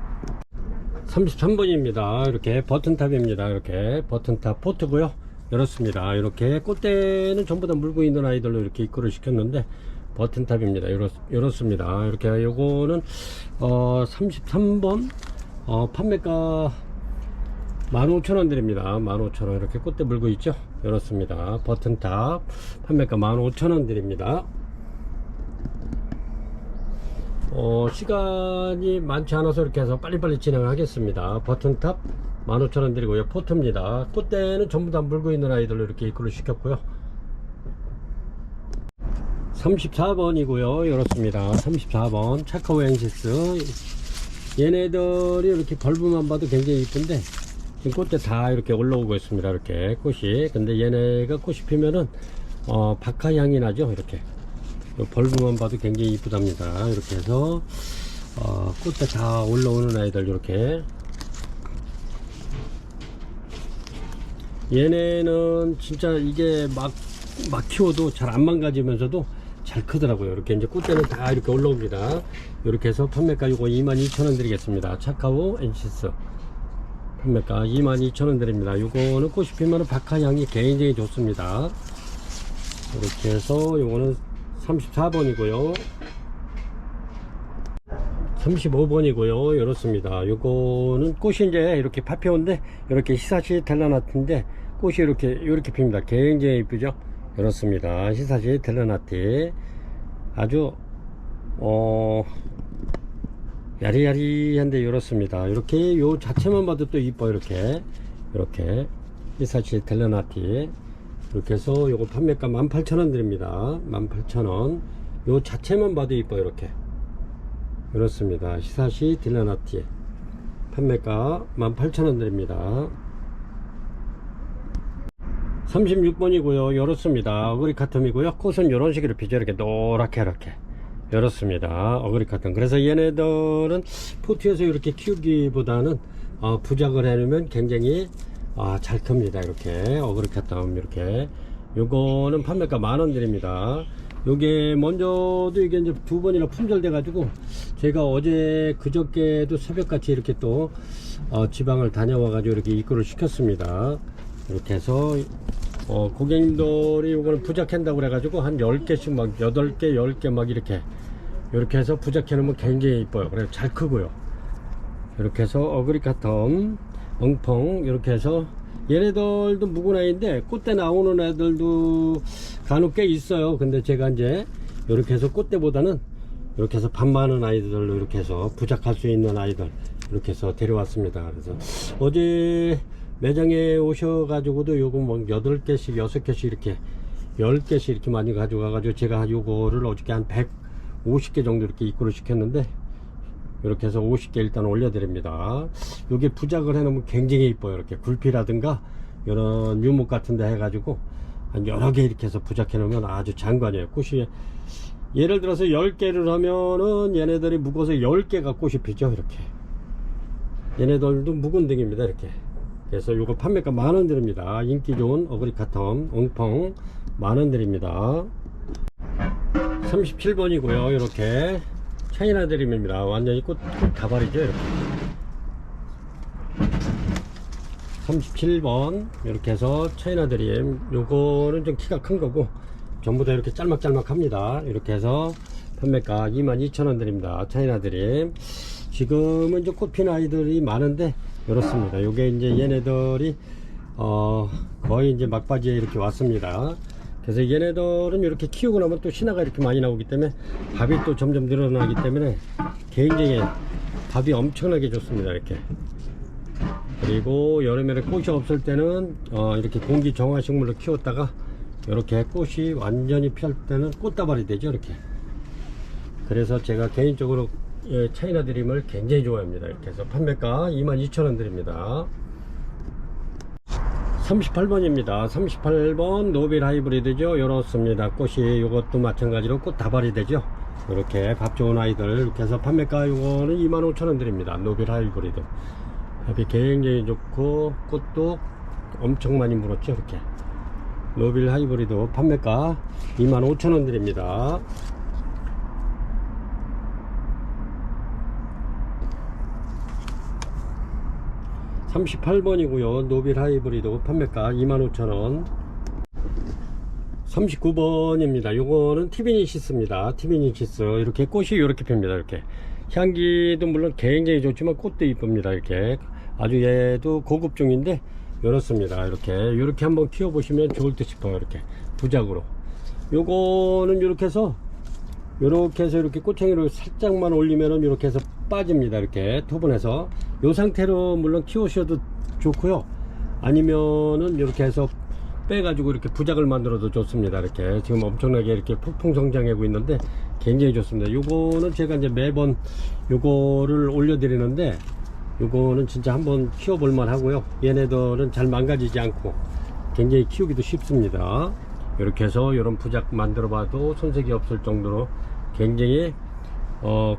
33번입니다 이렇게 버튼탑입니다. 이렇게 버튼탑 포트고요. 이렇습니다. 이렇게 꽃대는 전부 다 물고 있는 아이들로 이렇게 입구를 시켰는데 버튼탑입니다. 이렇습니다. 이렇게 요거는 33번 판매가 15,000원 드립니다. 15,000원. 이렇게 꽃대 물고 있죠. 이렇습니다. 버튼탑 판매가 15,000원 드립니다. 시간이 많지 않아서 이렇게 해서 빨리빨리 진행하겠습니다. 버튼탑 15,000원 드리고요. 포트입니다. 꽃대는 전부 다 물고 있는 아이들로 이렇게 입구를 시켰고요. 34번이고요. 이렇습니다. 34번 차카오엔시스 얘네들이 이렇게 벌브만 봐도 굉장히 이쁜데 지금 꽃대 다 이렇게 올라오고 있습니다. 이렇게 꽃이. 근데 얘네가 꽃이 피면은 박하향이 나죠. 이렇게 벌브만 봐도 굉장히 이쁘답니다. 이렇게 해서 꽃대 다 올라오는 아이들 이렇게. 얘네는 진짜 이게 막 키워도 잘 안 망가지면서도 잘 크더라고요. 이렇게 이제 꽃대는 다 이렇게 올라옵니다. 이렇게 해서 판매가 요거 22,000원 드리겠습니다. 차카오 엔시스 판매가 22,000원 드립니다. 요거는 꽃이 피면 박하향이 굉장히 좋습니다. 이렇게 해서 요거는 34번이고요 35번이고요 이렇습니다. 요거는 꽃이 이제 이렇게 파피온데 이렇게 히사시 델라나티인데 꽃이 이렇게 핍니다. 굉장히 이쁘죠. 이렇습니다. 히사시 델라나티 아주 야리야리한데 이렇습니다. 이렇게 요 자체만 봐도 또 이뻐. 이렇게 히사시 델라나티 이렇게 해서 요거 판매가 18,000원 드립니다. 18,000원. 요 자체만 봐도 이뻐. 이렇게 이렇습니다. 히사시 델라나티 판매가 18,000원 드립니다. 36번이고요 이렇습니다. 어그리카텀이고요. 꽃은 이런 식으로 피죠. 이렇게 노랗게 이렇습니다. 어그리카텀. 그래서 얘네들은 포트에서 이렇게 키우기보다는 부작을 해놓으면 굉장히 잘 큽니다. 이렇게 어그리카텀 이렇게 요거는 판매가 10,000원 드립니다. 요게 먼저도 이게 이제 2번이나 품절돼 가지고 제가 어제 그저께도 새벽같이 이렇게 또 지방을 다녀와 가지고 이렇게 입고를 시켰습니다. 이렇게 해서 고객님들이 요거는 부작한다고 그래 가지고 한 10개씩 막 8개 10개 막 이렇게 해서 부작해 놓으면 굉장히 이뻐요. 그래서 잘 크고요. 이렇게 해서 어그리카텀 엉펑 이렇게 해서 얘네들도 묵은 아이인데 꽃대 나오는 애들도 간혹 꽤 있어요. 근데 제가 이제 이렇게 해서 꽃대보다는 이렇게 해서 밥 많은 아이들로 이렇게 해서 부작할 수 있는 아이들 이렇게 해서 데려왔습니다. 그래서 어제 매장에 오셔가지고도 요거 뭐 8개씩 6개씩 이렇게 10개씩 이렇게 많이 가져가가지고 제가 요거를 어저께 한 150개 정도 이렇게 입고를 시켰는데 이렇게 해서 50개 일단 올려드립니다. 요게 부작을 해놓으면 굉장히 이뻐요. 이렇게 굴피라든가 이런 묘목 같은데 해가지고 한 여러 개 이렇게 해서 부작해 놓으면 아주 장관이에요. 꽃이 예를 들어서 10개를 하면은 얘네들이 묵어서 10개가 꽃이 피죠. 이렇게 얘네들도 묵은 등입니다. 이렇게 그래서 요거 판매가 10,000원 드립니다. 인기 좋은 어그리카텀 엉펑 10,000원 드립니다. 37번이고요 이렇게 차이나 드림입니다. 완전히 꽃 다발이죠. 이렇게 37번 이렇게 해서 차이나 드림 요거는 좀 키가 큰 거고 전부 다 이렇게 짤막짤막 합니다. 이렇게 해서 판매가 22,000원 드립니다. 차이나 드림 지금은 이제 꽃피는 아이들이 많은데 이렇습니다. 요게 이제 얘네들이 거의 이제 막바지에 이렇게 왔습니다. 그래서 얘네들은 이렇게 키우고 나면 또 신화가 이렇게 많이 나오기 때문에 밥이 또 점점 늘어나기 때문에 굉장히 밥이 엄청나게 좋습니다. 이렇게 그리고 여름에 꽃이 없을 때는 이렇게 공기 정화식물로 키웠다가 이렇게 꽃이 완전히 피할 때는 꽃다발이 되죠. 이렇게 그래서 제가 개인적으로 차이나 드림을 굉장히 좋아합니다. 이렇게 해서 판매가 22,000원 드립니다. 38번입니다. 38번 노빌 하이브리드죠. 이렇습니다. 꽃이 이것도 마찬가지로 꽃 다발이 되죠. 이렇게 밥 좋은 아이들 이렇게 해서 판매가 이거는 25,000원 드립니다. 노빌 하이브리드 밥이 굉장히 좋고 꽃도 엄청 많이 물었죠. 이렇게 노빌 하이브리드 판매가 25,000원 드립니다. 38번이고요 노빌 하이브리드 판매가 25,000원. 39번입니다 요거는 티비니시스입니다. 티비니시스 이렇게 꽃이 이렇게 핍니다. 이렇게 향기도 물론 굉장히 좋지만 꽃도 이쁩니다. 이렇게 아주 얘도 고급종인데 이렇습니다. 이렇게 한번 키워보시면 좋을 듯 싶어요. 이렇게 부작으로 요거는 이렇게 해서 이렇게 꼬챙이로 살짝만 올리면은 이렇게 해서 빠집니다. 이렇게 토분해서 이 상태로 물론 키우셔도 좋고요. 아니면은 이렇게 해서 빼가지고 이렇게 부작을 만들어도 좋습니다. 이렇게 지금 엄청나게 이렇게 폭풍 성장하고 있는데 굉장히 좋습니다. 요거는 제가 이제 매번 요거를 올려드리는데 요거는 진짜 한번 키워볼만 하고요. 얘네들은 잘 망가지지 않고 굉장히 키우기도 쉽습니다. 이렇게 해서 이런 부작 만들어 봐도 손색이 없을 정도로 굉장히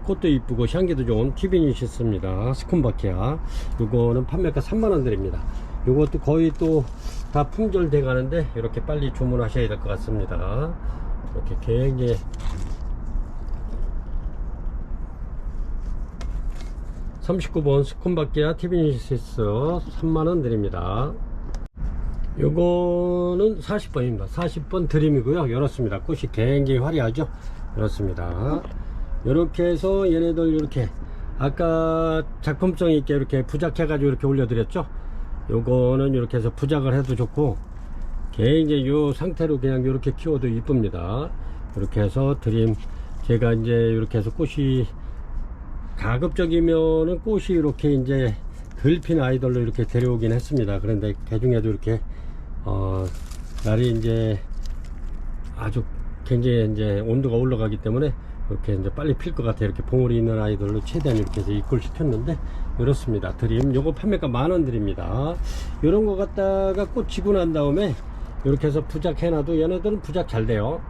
꽃도 이쁘고 향기도 좋은 티비니시스입니다. 스콘바키아 요거는 판매가 30,000원 드립니다. 요것도 거의 또 다 품절돼 가는데 이렇게 빨리 주문하셔야 될 것 같습니다. 이렇게 굉장히 39번 스콘바키아 티비니시스 3만원 드립니다. 요거는 40번입니다 40번 드림이고요. 열었습니다. 꽃이 굉장히 화려하죠. 열었습니다. 이렇게 해서 얘네들 이렇게 아까 작품성 있게 이렇게 부작해 가지고 이렇게 올려드렸죠. 요거는 이렇게 해서 부작을 해도 좋고 굉장히 요 상태로 그냥 이렇게 키워도 이쁩니다. 이렇게 해서 드림 제가 이제 이렇게 해서 꽃이 가급적이면은 꽃이 이렇게 이제 덜 핀 아이들로 이렇게 데려오긴 했습니다. 그런데 그 중에도 이렇게 날이 이제 아주 굉장히 이제 온도가 올라가기 때문에 이렇게 이제 빨리 필 것 같아요. 이렇게 봉우리 있는 아이들로 최대한 이렇게 해서 입고를 시켰는데 이렇습니다. 드림 요거 판매가 10,000원 드립니다. 요런 거 갖다가 꽃 지고 난 다음에 이렇게 해서 부작 해놔도 얘네들은 부작 잘 돼요.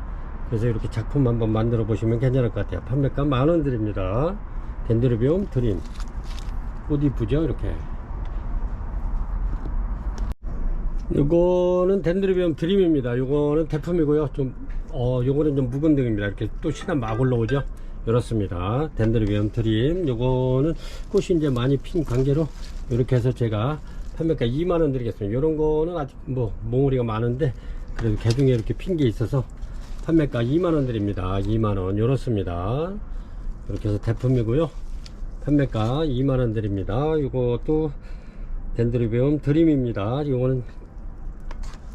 그래서 이렇게 작품 한번 만들어 보시면 괜찮을 것 같아요. 판매가 10,000원 드립니다. 덴드로비움 드림 꽃 이쁘죠. 이렇게 요거는 덴드로비움 드림입니다. 요거는 대품이고요. 좀 요거는 좀 묵은 등입니다. 이렇게 또 시간 막 올라오죠. 이렇습니다. 덴드로비움 드림 요거는 꽃이 이제 많이 핀 관계로 이렇게 해서 제가 판매가 20,000원 드리겠습니다. 요런 거는 아직 뭐 몽우리가 많은데 그래도 개중에 이렇게 핀 게 있어서 판매가 20,000원 드립니다. 20,000원 요렇습니다. 이렇게 해서 대품이고요. 판매가 20,000원 드립니다. 요것도 덴드로비움 드림입니다. 요거는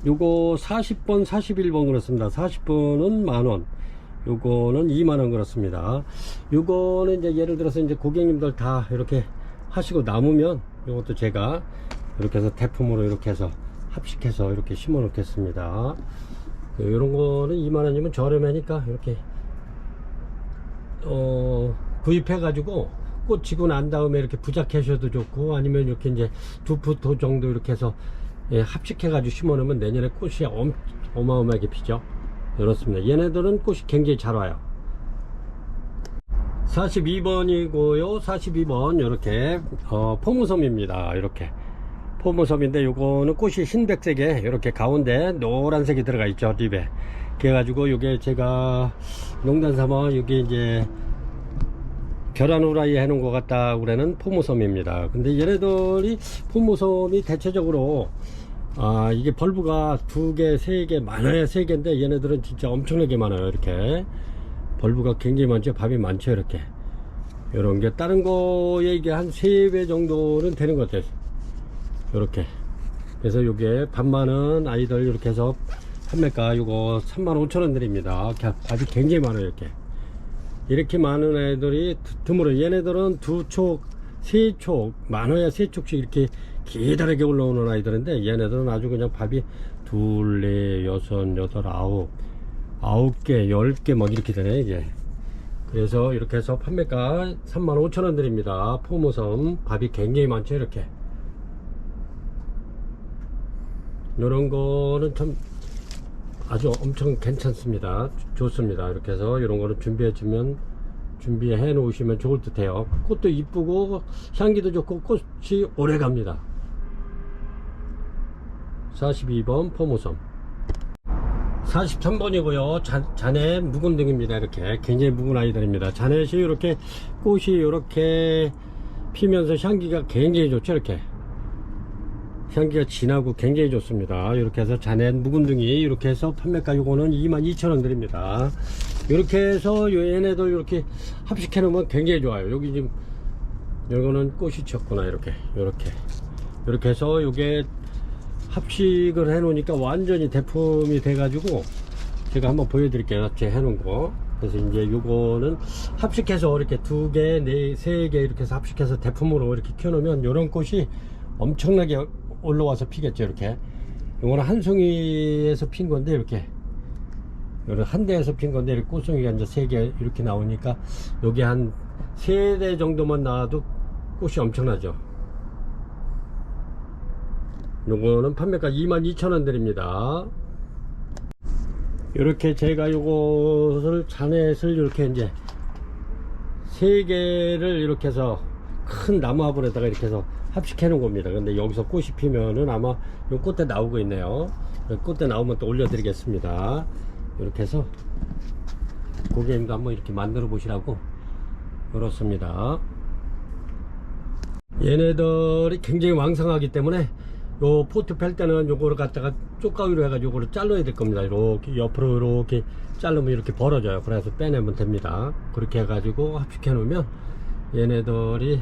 요거 40번 41번 그렇습니다. 40번은 10,000원, 요거는 20,000원 그렇습니다. 요거는 이제 예를 들어서 이제 고객님들 다 이렇게 하시고 남으면 요것도 제가 이렇게 해서 대품으로 이렇게 해서 합식해서 이렇게 심어 놓겠습니다. 요런 거는 20,000원이면 저렴하니까 이렇게 구입해 가지고 꽃 지고 난 다음에 이렇게 부작하셔도 좋고 아니면 이렇게 이제 2푸토 정도 이렇게 해서 예, 합식해 가지고 심어 놓으면 내년에 꽃이 어마어마하게 피죠. 이렇습니다. 얘네들은 꽃이 굉장히 잘 와요. 42번이고요 42번 이렇게 포무섬입니다. 이렇게 포무섬인데 요거는 꽃이 흰백색에 이렇게 가운데 노란색이 들어가 있죠. 립에 그래가지고 요게 제가 농단 삼아 여기 이제 계란 후라이 해놓은 것 같다 그래는 포무섬입니다. 근데 얘네들이 포무섬이 대체적으로 이게 벌브가 2개 3개 많아야 3개인데 얘네들은 진짜 엄청나게 많아요. 이렇게 벌브가 굉장히 많죠. 밥이 많죠. 이렇게 요런 게 다른 거에 이게 한 3배 정도는 되는 것 같아요. 요렇게 그래서 요게 밥 많은 아이들 이렇게 해서 판매가 요거 35,000원 드립니다. 밥이 굉장히 많아요. 이렇게 많은 애들이 드물어. 얘네들은 2촉 3촉 많아야 3촉씩 이렇게 기다랗게 올라오는 아이들인데 얘네들은 아주 그냥 밥이 2, 4, 6, 8, 9개 10개 막 이렇게 되네 이게. 그래서 이렇게 해서 판매가 35,000원 드립니다. 포무섬 밥이 굉장히 많죠. 이렇게 요런 거는 참 아주 엄청 괜찮습니다. 좋습니다. 이렇게 해서 이런 거는 준비해 놓으시면 좋을 듯 해요. 꽃도 이쁘고 향기도 좋고 꽃이 오래 갑니다. 42번 포무섬 43번이고요 자넷 묵은 등입니다. 이렇게 굉장히 묵은 아이들입니다. 자넷이 이렇게 꽃이 이렇게 피면서 향기가 굉장히 좋죠. 이렇게 향기가 진하고 굉장히 좋습니다. 이렇게 해서 자넷 묵은둥이 이렇게 해서 판매가 요거는 22,000원 드립니다. 이렇게 해서 얘네들 이렇게 합식해 놓으면 굉장히 좋아요. 여기 지금 요거는 꽃이 쳤구나. 이렇게 해서 요게 합식을 해 놓으니까 완전히 대품이 돼 가지고 제가 한번 보여드릴게요. 제 해 놓은 거. 그래서 이제 요거는 합식해서 이렇게 2개 3개 이렇게 해서 합식해서 대품으로 이렇게 키워 놓으면 요런 꽃이 엄청나게 올라와서 피겠죠. 이렇게 요거는 한 송이에서 핀 건데 이렇게 요런 한 대에서 핀 건데 이렇게 꽃송이가 이제 3개 이렇게 나오니까 여기 한 3대 정도만 나와도 꽃이 엄청나죠. 요거는 판매가 22,000원 드립니다. 이렇게 제가 요것을 자넷을 이렇게 이제 3개를 이렇게 해서 큰 나무화분에다가 이렇게 해서 합식해 놓은 겁니다. 근데 여기서 꽃이 피면은 아마 요 꽃대 나오고 있네요. 꽃대 나오면 또 올려 드리겠습니다. 이렇게 해서 고객님도 한번 이렇게 만들어 보시라고 그렇습니다. 얘네들이 굉장히 왕성하기 때문에 요 포트 펼 때는 요거를 갖다가 쪽가위로 해가지고 요거를 잘라야 될 겁니다. 이렇게 옆으로 이렇게 자르면 이렇게 벌어져요. 그래서 빼내면 됩니다. 그렇게 해가지고 합식해 놓으면 얘네들이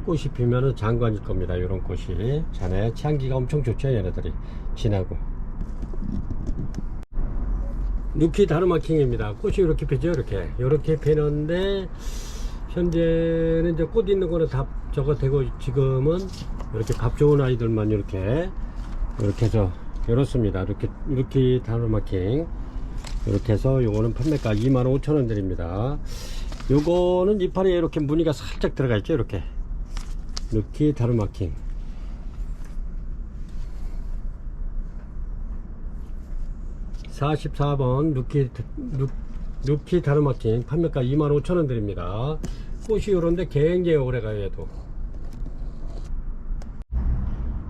꽃이 피면은 장관일 겁니다. 요런 꽃이 잔에 향기가 엄청 좋죠. 얘네들이 진하고. 누키 다르마킹입니다. 꽃이 이렇게 피죠. 이렇게 피는데 현재는 이제 꽃 있는 거는 다 저거 되고, 지금은 이렇게 밥 좋은 아이들만 이렇게 해서 이렇습니다. 이렇게 다르마킹 이렇게 해서 요거는 판매가 25,000원 드립니다. 요거는 이파리에 이렇게 무늬가 살짝 들어가 있죠. 이렇게 다르마킹 44번 누키 다르마킹 판매가 25,000원 드립니다. 꽃이 요런데 굉장히 오래가요. 얘도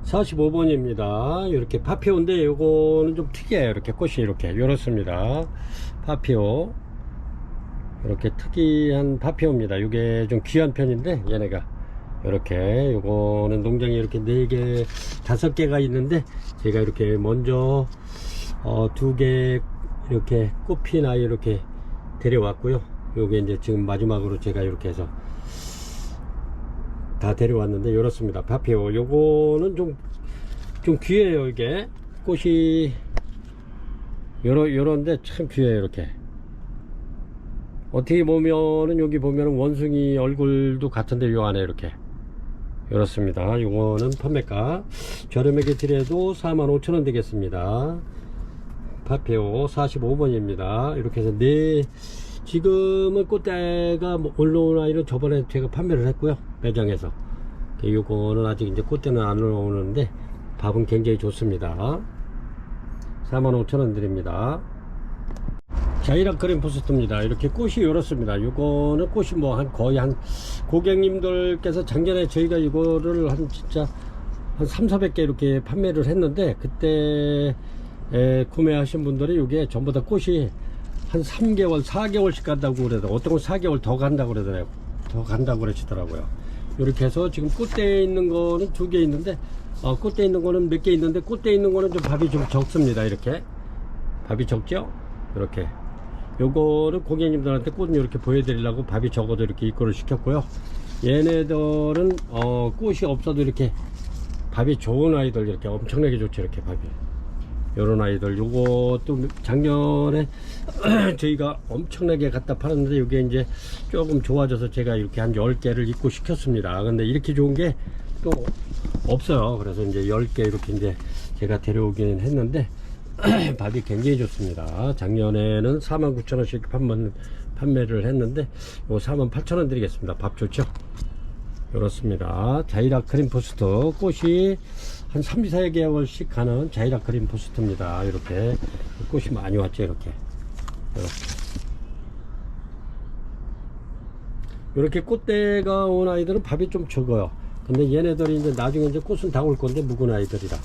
45번입니다 이렇게 파피오인데 요거는 좀 특이해요. 이렇게 꽃이 요렇습니다. 파피오 이렇게 특이한 파피오입니다. 이게 좀 귀한 편인데 얘네가 이렇게, 요거는 농장에 이렇게 4개 5개가 있는데 제가 이렇게 먼저 2개 이렇게 꽃핀 아이 이렇게 데려왔고요. 요게 이제 지금 마지막으로 제가 이렇게 해서 다 데려왔는데 이렇습니다. 파피오 요거는 좀 귀해요. 이게 꽃이 요런데 참 귀해요. 이렇게 어떻게 보면은 여기 보면은 원숭이 얼굴도 같은데 요 안에 이렇게 이렇습니다. 요거는 판매가 저렴하게 드려도 45,000원 되겠습니다. 파피오 45번입니다 이렇게 해서 지금은 꽃대가 올라온 아이는 저번에 제가 판매를 했고요. 매장에서. 요거는 아직 이제 꽃대는 안 올라오는데 밥은 굉장히 좋습니다. 45,000원 드립니다. 자이락 그린 포스트입니다. 이렇게 꽃이 이렇습니다. 요거는 꽃이 거의 고객님들께서 작년에 저희가 이거를 진짜 한 3,400개 이렇게 판매를 했는데, 그때 구매하신 분들이 이게 전부 다 꽃이 한 3개월 4개월씩 간다고 그러더라고요. 어떤 건 4개월 더 간다고 그러더라고요. 더 간다고 그러시더라고요. 이렇게 해서 지금 꽃대에 있는 거는 2개 있는데, 꽃대에 있는 거는 몇 개 있는데, 꽃대에 있는 거는 좀 밥이 좀 적습니다. 이렇게 밥이 적죠. 이렇게 요거를 고객님들한테 꽃 이렇게 보여드리려고 밥이 적어도 이렇게 입고를 시켰고요. 얘네들은 꽃이 없어도 이렇게 밥이 좋은 아이들, 이렇게 엄청나게 좋죠. 이렇게 밥이 요런 아이들. 요것도 작년에 저희가 엄청나게 갖다 팔았는데 이게 이제 조금 좋아져서 제가 이렇게 한 10개를 입고 시켰습니다. 근데 이렇게 좋은 게 또 없어요. 그래서 이제 10개 이렇게 이제 제가 데려오긴 했는데 밥이 굉장히 좋습니다. 작년에는 49,000원씩 판매를 했는데 요 48,000원 드리겠습니다. 밥 좋죠. 이렇습니다. 자이락 크림 포스트 꽃이 한 3, 4개월씩 가는 자이락 크림 포스트입니다. 이렇게 꽃이 많이 왔죠. 이렇게 꽃대가 온 아이들은 밥이 좀 적어요. 근데 얘네들이 이제 나중에 이제 꽃은 다 올 건데 묵은 아이들이라,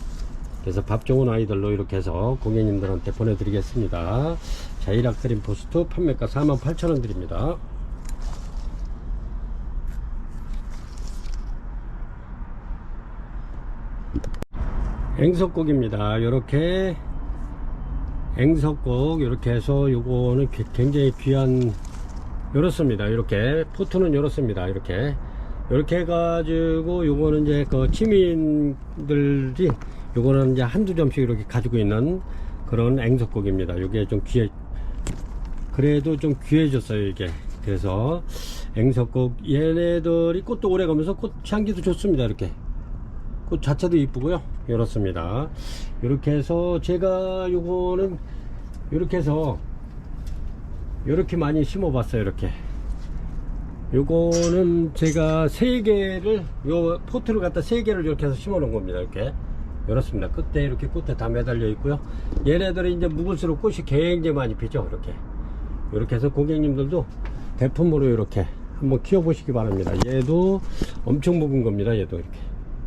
그래서 밥 좋은 아이들로 이렇게 해서 고객님들한테 보내드리겠습니다. 자이락 크림 포스트 판매가 48,000원 드립니다. 앵석곡입니다. 이렇게 앵석곡 이렇게 해서 요거는 굉장히 귀한, 이렇습니다. 이렇게 포트는 이렇습니다. 이렇게 해가지고 요거는 이제 그 시민들이 요거는 이제 한두 점씩 이렇게 가지고 있는 그런 앵석곡입니다. 요게 좀 그래도 좀 귀해졌어요. 이게 그래서 앵석곡 얘네들이 꽃도 오래 가면서 꽃 향기도 좋습니다. 이렇게 꽃 자체도 이쁘고요. 이렇습니다. 이렇게 해서 제가 요거는 이렇게 해서 이렇게 많이 심어 봤어요. 이렇게 요거는 제가 3개를 요 포트를 갖다 3개를 이렇게 해서 심어 놓은 겁니다. 이렇습니다. 끝에 이렇게 꽃에 다 매달려 있고요. 얘네들이 이제 묵을수록 꽃이 굉장히 많이 피죠. 이렇게 해서 고객님들도 대품으로 이렇게 한번 키워 보시기 바랍니다. 얘도 엄청 묵은 겁니다. 얘도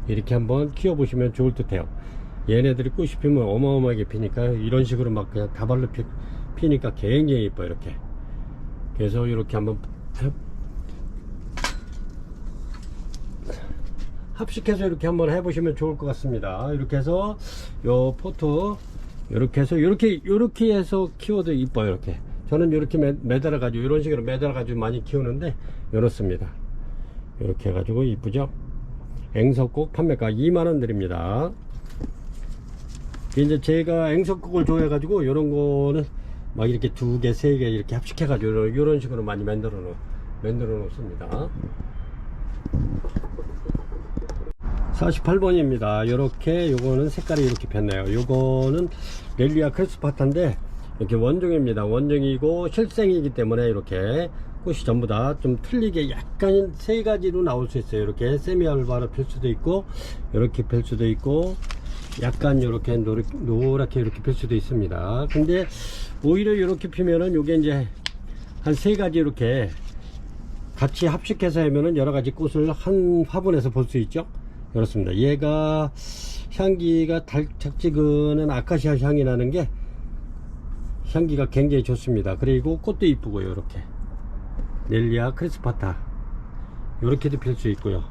이렇게 한번 키워 보시면 좋을 듯 해요. 얘네들이 꽃이 피면 어마어마하게 피니까 이런 식으로 막 그냥 다발로 피니까 굉장히 이뻐요. 이렇게. 그래서 이렇게 한번 합식해서 이렇게 한번 해보시면 좋을 것 같습니다. 이렇게 해서 요 포트 이렇게 해서 이렇게 해서 키워도 이뻐요. 이렇게 저는 이렇게 매달아 가지고 이런 식으로 매달아 가지고 많이 키우는데 이렇습니다. 이렇게 해가지고 이쁘죠. 앵석국 판매가 2만원 드립니다. 이제 제가 앵석국을 좋아해가지고 이런 거는 막 이렇게 2개 3개 이렇게 합식해가지고 이런 식으로 많이 만들어 놓습니다. 48번입니다. 요렇게 요거는 색깔이 이렇게 변해요. 요거는 렐리아 크레스파타인데 이렇게 원종입니다. 원종이고 실생이기 때문에 이렇게 꽃이 전부 다 좀 틀리게 약간 3가지로 나올 수 있어요. 이렇게 세미알바로 필 수도 있고 이렇게 필 수도 있고 약간 이렇게 노랗게 이렇게 필 수도 있습니다. 근데 오히려 이렇게 피면은 요게 이제 한 3가지 이렇게 같이 합식해서 하면은 여러가지 꽃을 한 화분에서 볼 수 있죠. 그렇습니다. 얘가 향기가 달짝지근한 아카시아 향이 나는 게 향기가 굉장히 좋습니다. 그리고 꽃도 이쁘고요. 이렇게 렐리아 크레스파타 이렇게도 필 수 있고요.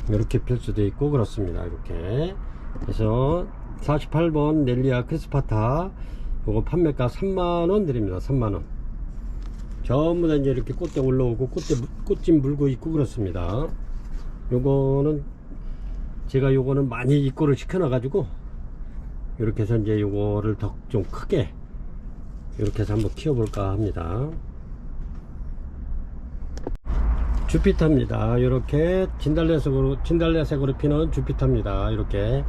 이렇게 필 수도 있고 그렇습니다. 이렇게 그래서 48번 렐리아 크레스파타 요거 판매가 3만원 드립니다. 3만원. 전부 다 이제 이렇게 꽃대 올라오고 꽃집 물고 있고 그렇습니다. 요거는 제가 요거는 많이 입고를 시켜놔 가지고 이렇게 해서 이제 요거를 더 좀 크게 이렇게 해서 한번 키워볼까 합니다. 주피터입니다. 이렇게 진달래색으로 피는 주피터입니다. 이렇게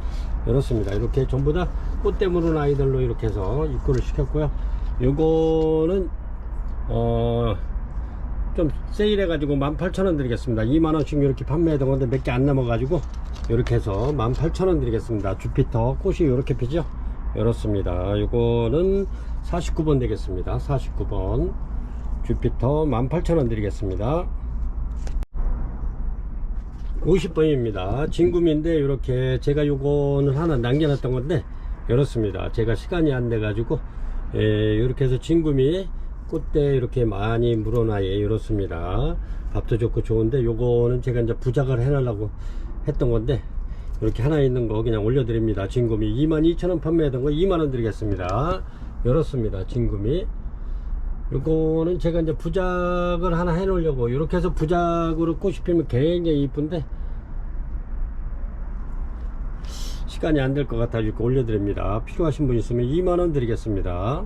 이렇습니다. 이렇게 전부 다 꽃대 무는 아이들로 이렇게 해서 입고를 시켰고요. 요거는 좀 세일해 가지고 18,000원 드리겠습니다. 2만원씩 이렇게 판매했던 건데 몇 개 안 남아 가지고 이렇게 해서 18,000원 드리겠습니다. 주피터 꽃이 이렇게 피죠. 이렇습니다. 요거는 49번 되겠습니다. 49번 주피터 18,000원 드리겠습니다. 50번입니다. 진금인데 이렇게 제가 요거는 하나 남겨놨던 건데 이렇습니다. 제가 시간이 안 돼 가지고 이렇게 해서 진금이 꽃대 이렇게 많이 물어놔요. 이렇습니다. 밥도 좋고 좋은데 요거는 제가 이제 부작을 해놓으려고 했던 건데 이렇게 하나 있는 거 그냥 올려드립니다. 진금이 22,000원 판매하던 거 2만원 드리겠습니다. 이렇습니다. 진금이 요거는 제가 이제 부작을 하나 해놓으려고 이렇게 해서 부작으로 꽃이 피면 굉장히 이쁜데 시간이 안 될 것 같아 이렇게 올려드립니다. 필요하신 분 있으면 2만원 드리겠습니다.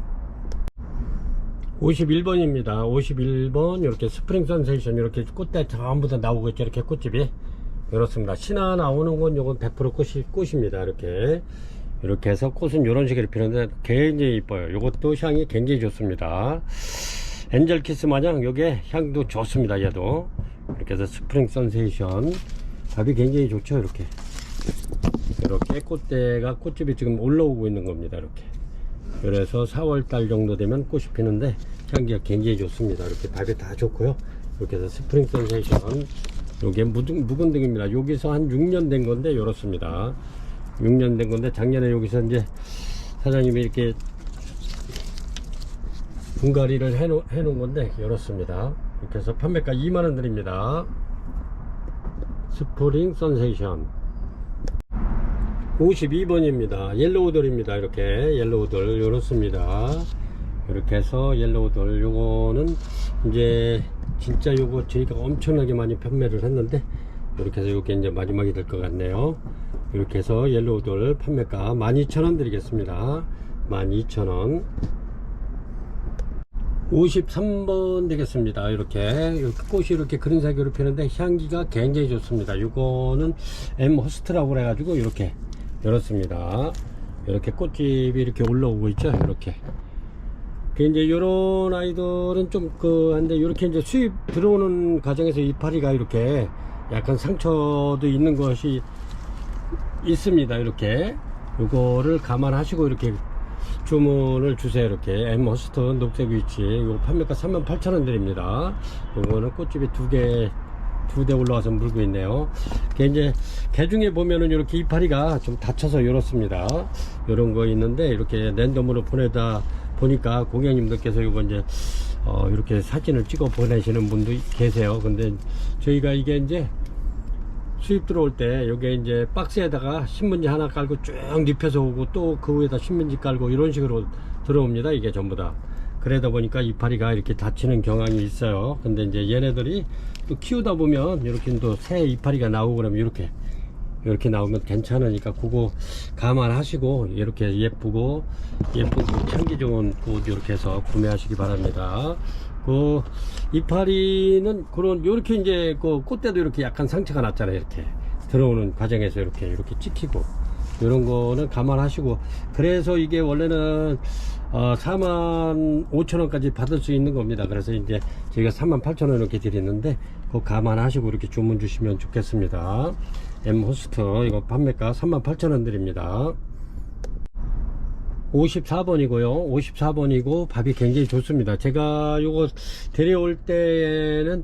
51번입니다. 51번 이렇게 스프링 선세이션 이렇게 꽃대 전부 다 나오고 있죠. 이렇게 꽃집이 그렇습니다. 신화 나오는 건 요건 100% 꽃입니다. 이렇게 해서 꽃은 이런 식으로 피는데 굉장히 이뻐요. 요것도 향이 굉장히 좋습니다. 엔젤키스 마냥 요게 향도 좋습니다. 얘도 이렇게 해서 스프링 선세이션 밥이 굉장히 좋죠. 이렇게 꽃대가 꽃집이 지금 올라오고 있는 겁니다. 이렇게 그래서 4월달 정도 되면 꽃이 피는데 향기가 굉장히 좋습니다. 이렇게 밥이 다 좋고요. 이렇게 해서 스프링 선세이션 요게 묵은 등입니다. 여기서 한 6년 된 건데 이렇습니다. 6년 된 건데 작년에 여기서 이제 사장님이 이렇게 분갈이를 해놓은 건데 이렇습니다. 이렇게 해서 판매가 2만원 드립니다. 스프링 선세이션 52번입니다. 옐로우돌입니다. 이렇게 옐로우돌 이렇습니다. 이렇게 해서 옐로우돌 요거는 이제 진짜 요거 저희가 엄청나게 많이 판매를 했는데 이렇게 해서 요게 이제 마지막이 될 것 같네요. 이렇게 해서 옐로우돌 판매가 12,000원 드리겠습니다. 12,000원. 53번 되겠습니다. 이렇게 꽃이 이렇게 그린색으로 피는데 향기가 굉장히 좋습니다. 요거는 엠허스트라고 그래가지고 이렇게 이렇습니다. 이렇게 꽃집이 이렇게 올라오고 있죠. 이렇게 이제 요런 아이들은 좀 한데 이렇게 이제 수입 들어오는 과정에서 이파리가 이렇게 약간 상처도 있는 것이 있습니다. 이렇게 요거를 감안하시고 이렇게 주문을 주세요. 이렇게 엠허스트 녹색 위치 요 판매가 38,000원 드립니다. 요거는 꽃집이 두 대 올라와서 물고 있네요. 이제 개 중에 보면은 이렇게 이파리가 좀 다쳐서 이렇습니다. 이런 거 있는데 이렇게 랜덤으로 보니까 고객님들께서 이거 이제 이렇게 사진을 찍어 보내시는 분도 계세요. 근데 저희가 이게 이제 수입 들어올 때 여기에 이제 박스에다가 신문지 하나 깔고 쭉 눕혀서 오고 또 그 위에다 신문지 깔고 이런 식으로 들어옵니다. 이게 전부 다. 그러다 보니까 이파리가 이렇게 다치는 경향이 있어요. 근데 이제 얘네들이 또 키우다 보면 이렇게 또 새 이파리가 나오고 그러면 이렇게 나오면 괜찮으니까 그거 감안하시고 이렇게 예쁘고 향기 좋은 꽃 이렇게 해서 구매하시기 바랍니다. 그 이파리는 그런 요렇게 이제 그 꽃대도 이렇게 약간 상처가 났잖아요. 이렇게 들어오는 과정에서 이렇게 찍히고 이런 거는 감안하시고, 그래서 이게 원래는 45,000원까지 받을 수 있는 겁니다. 그래서 이제 저희가 38,000원 이렇게 드리는데 그거 감안하시고 이렇게 주문 주시면 좋겠습니다. 엠호스트 이거 판매가 38,000원 드립니다. 54번이고요 54번이고 밥이 굉장히 좋습니다. 제가 요거 데려올 때는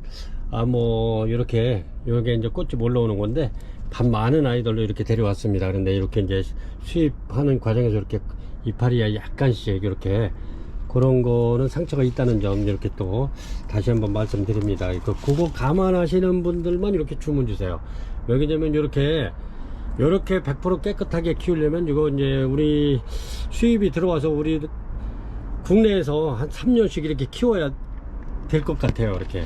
뭐 이렇게 요게 이제 꽃이 올라오는 건데 밥 많은 아이들로 이렇게 데려왔습니다. 그런데 이렇게 이제 수입하는 과정에서 이렇게 이파리가 약간씩 이렇게 그런 거는 상처가 있다는 점 이렇게 또 다시 한번 말씀드립니다. 그거 감안하시는 분들만 이렇게 주문 주세요. 왜냐면 이렇게 100% 깨끗하게 키우려면 이거 이제 우리 수입이 들어와서 우리 국내에서 한 3년씩 이렇게 키워야 될 것 같아요. 이렇게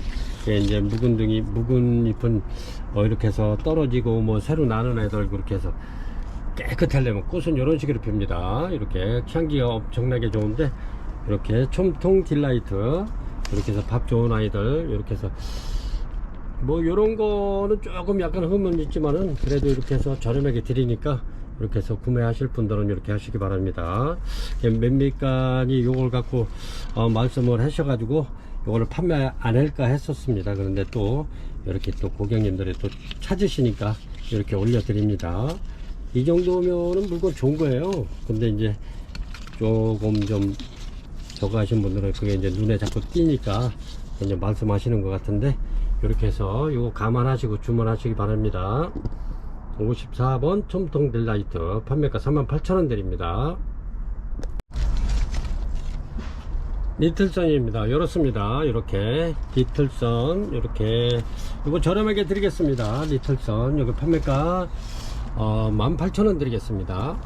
이제 묵은 잎은 이렇게 해서 떨어지고 뭐 새로 나는 애들 그렇게 해서 깨끗하려면 꽃은 이런 식으로 핍니다. 이렇게 향기가 엄청나게 좋은데 이렇게 촘통 딜라이트 이렇게 해서 밥 좋은 아이들 이렇게 해서 뭐 요런 거는 조금 약간 흠은 있지만은 그래도 이렇게 해서 저렴하게 드리니까 이렇게 해서 구매하실 분들은 이렇게 하시기 바랍니다. 몇몇간이 요걸 갖고 말씀을 하셔가지고 요거를 판매 안 할까 했었습니다. 그런데 또 이렇게 또 고객님들이 또 찾으시니까 이렇게 올려드립니다. 이 정도면은 물건 좋은 거예요. 근데 이제 조금 좀 저거 하신 분들은 그게 이제 눈에 자꾸 띄니까 이제 말씀하시는 것 같은데 이렇게 해서 이거 감안하시고 주문하시기 바랍니다. 54번 촘통 딜라이트 판매가 38,000원 드립니다. 니틀선입니다. 이렇습니다. 이렇게 니틀선 이렇게 이거 저렴하게 드리겠습니다. 니틀선 여기 판매가 18,000원 드리겠습니다.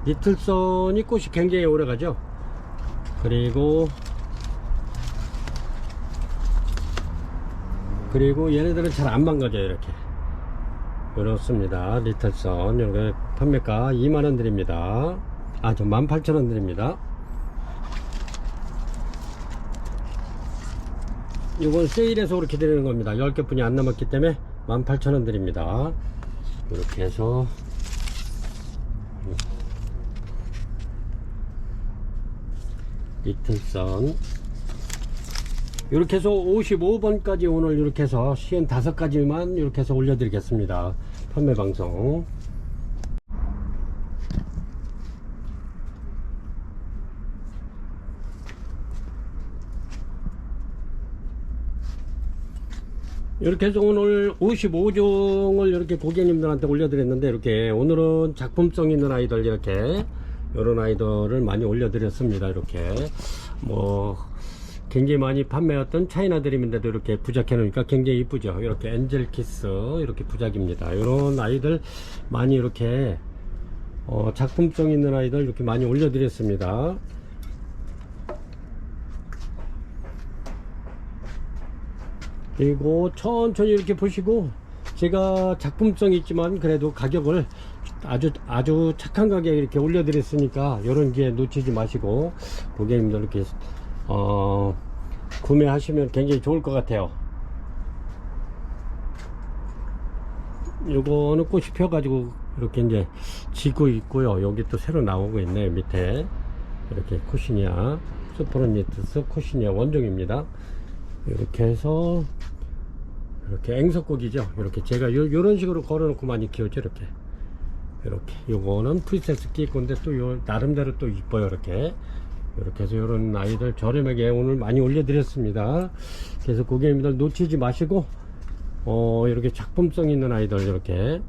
니틀선이 꽃이 굉장히 오래가죠. 그리고 얘네들은 잘 안 망가져요. 이렇게 이렇습니다. 니틀선 여기 판매가 2만원 드립니다. 저 18,000원 드립니다. 이건 세일해서 그렇게 드리는 겁니다. 10개 뿐이 안 남았기 때문에 18,000원 드립니다. 이렇게 해서 니틀선 이렇게 해서 55번까지 오늘 이렇게 해서 55가지만 이렇게 해서 올려드리겠습니다. 판매 방송. 이렇게 해서 오늘 55종을 이렇게 고객님들한테 올려드렸는데 이렇게 오늘은 작품성 있는 아이들 이렇게 이런 아이들을 많이 올려드렸습니다. 이렇게 뭐 굉장히 많이 판매했던 차이나 드림인데도 이렇게 부작해 놓으니까 굉장히 이쁘죠. 이렇게 엔젤키스 이렇게 부작입니다. 이런 아이들 많이 이렇게 작품성 있는 아이들 이렇게 많이 올려드렸습니다. 그리고 천천히 이렇게 보시고 제가 작품성 있지만 그래도 가격을 아주 착한 가격에 이렇게 올려드렸으니까 이런 기회 놓치지 마시고 고객님들 이렇게 구매하시면 굉장히 좋을 것 같아요. 요거는 꽃이 펴가지고 이렇게 이제 지고 있고요. 여기 또 새로 나오고 있네요. 밑에 이렇게 코시니아 스포르니트스 코시니아 원종입니다. 이렇게 해서 이렇게 앵석고기죠. 이렇게 제가 요런 식으로 걸어놓고 많이 키우죠. 이렇게 요거는 프리세스 끼 건데 또 요 나름대로 또 이뻐요. 이렇게 해서 요런 아이들 저렴하게 오늘 많이 올려드렸습니다. 그래서 고객님들 놓치지 마시고 이렇게 작품성 있는 아이들 이렇게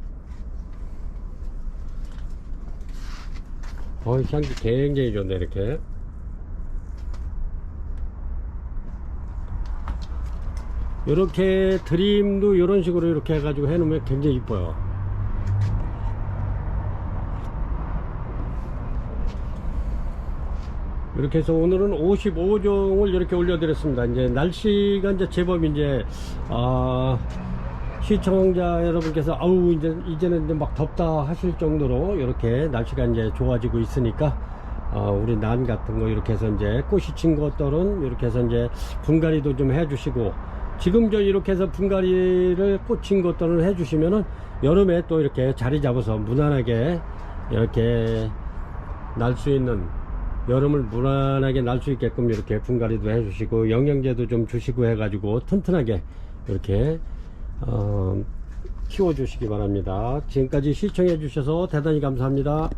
향기 굉장히 좋네. 이렇게 이렇게 드림도 이런 식으로 이렇게 해가지고 해놓으면 굉장히 이뻐요. 이렇게 해서 오늘은 55종을 이렇게 올려드렸습니다. 이제 날씨가 이제 제법 이제 시청자 여러분께서 아우 이제는 이제 막 덥다 하실 정도로 이렇게 날씨가 이제 좋아지고 있으니까 우리 난 같은 거 이렇게 해서 이제 꽃이 친 것들은 이렇게 해서 이제 분갈이도 좀 해주시고, 지금 저 이렇게 해서 분갈이를 꽂힌 것들을 해주시면은 여름에 또 이렇게 자리 잡아서 무난하게 이렇게 날 수 있는, 여름을 무난하게 날 수 있게끔 이렇게 분갈이도 해주시고 영양제도 좀 주시고 해가지고 튼튼하게 이렇게 키워주시기 바랍니다. 지금까지 시청해 주셔서 대단히 감사합니다.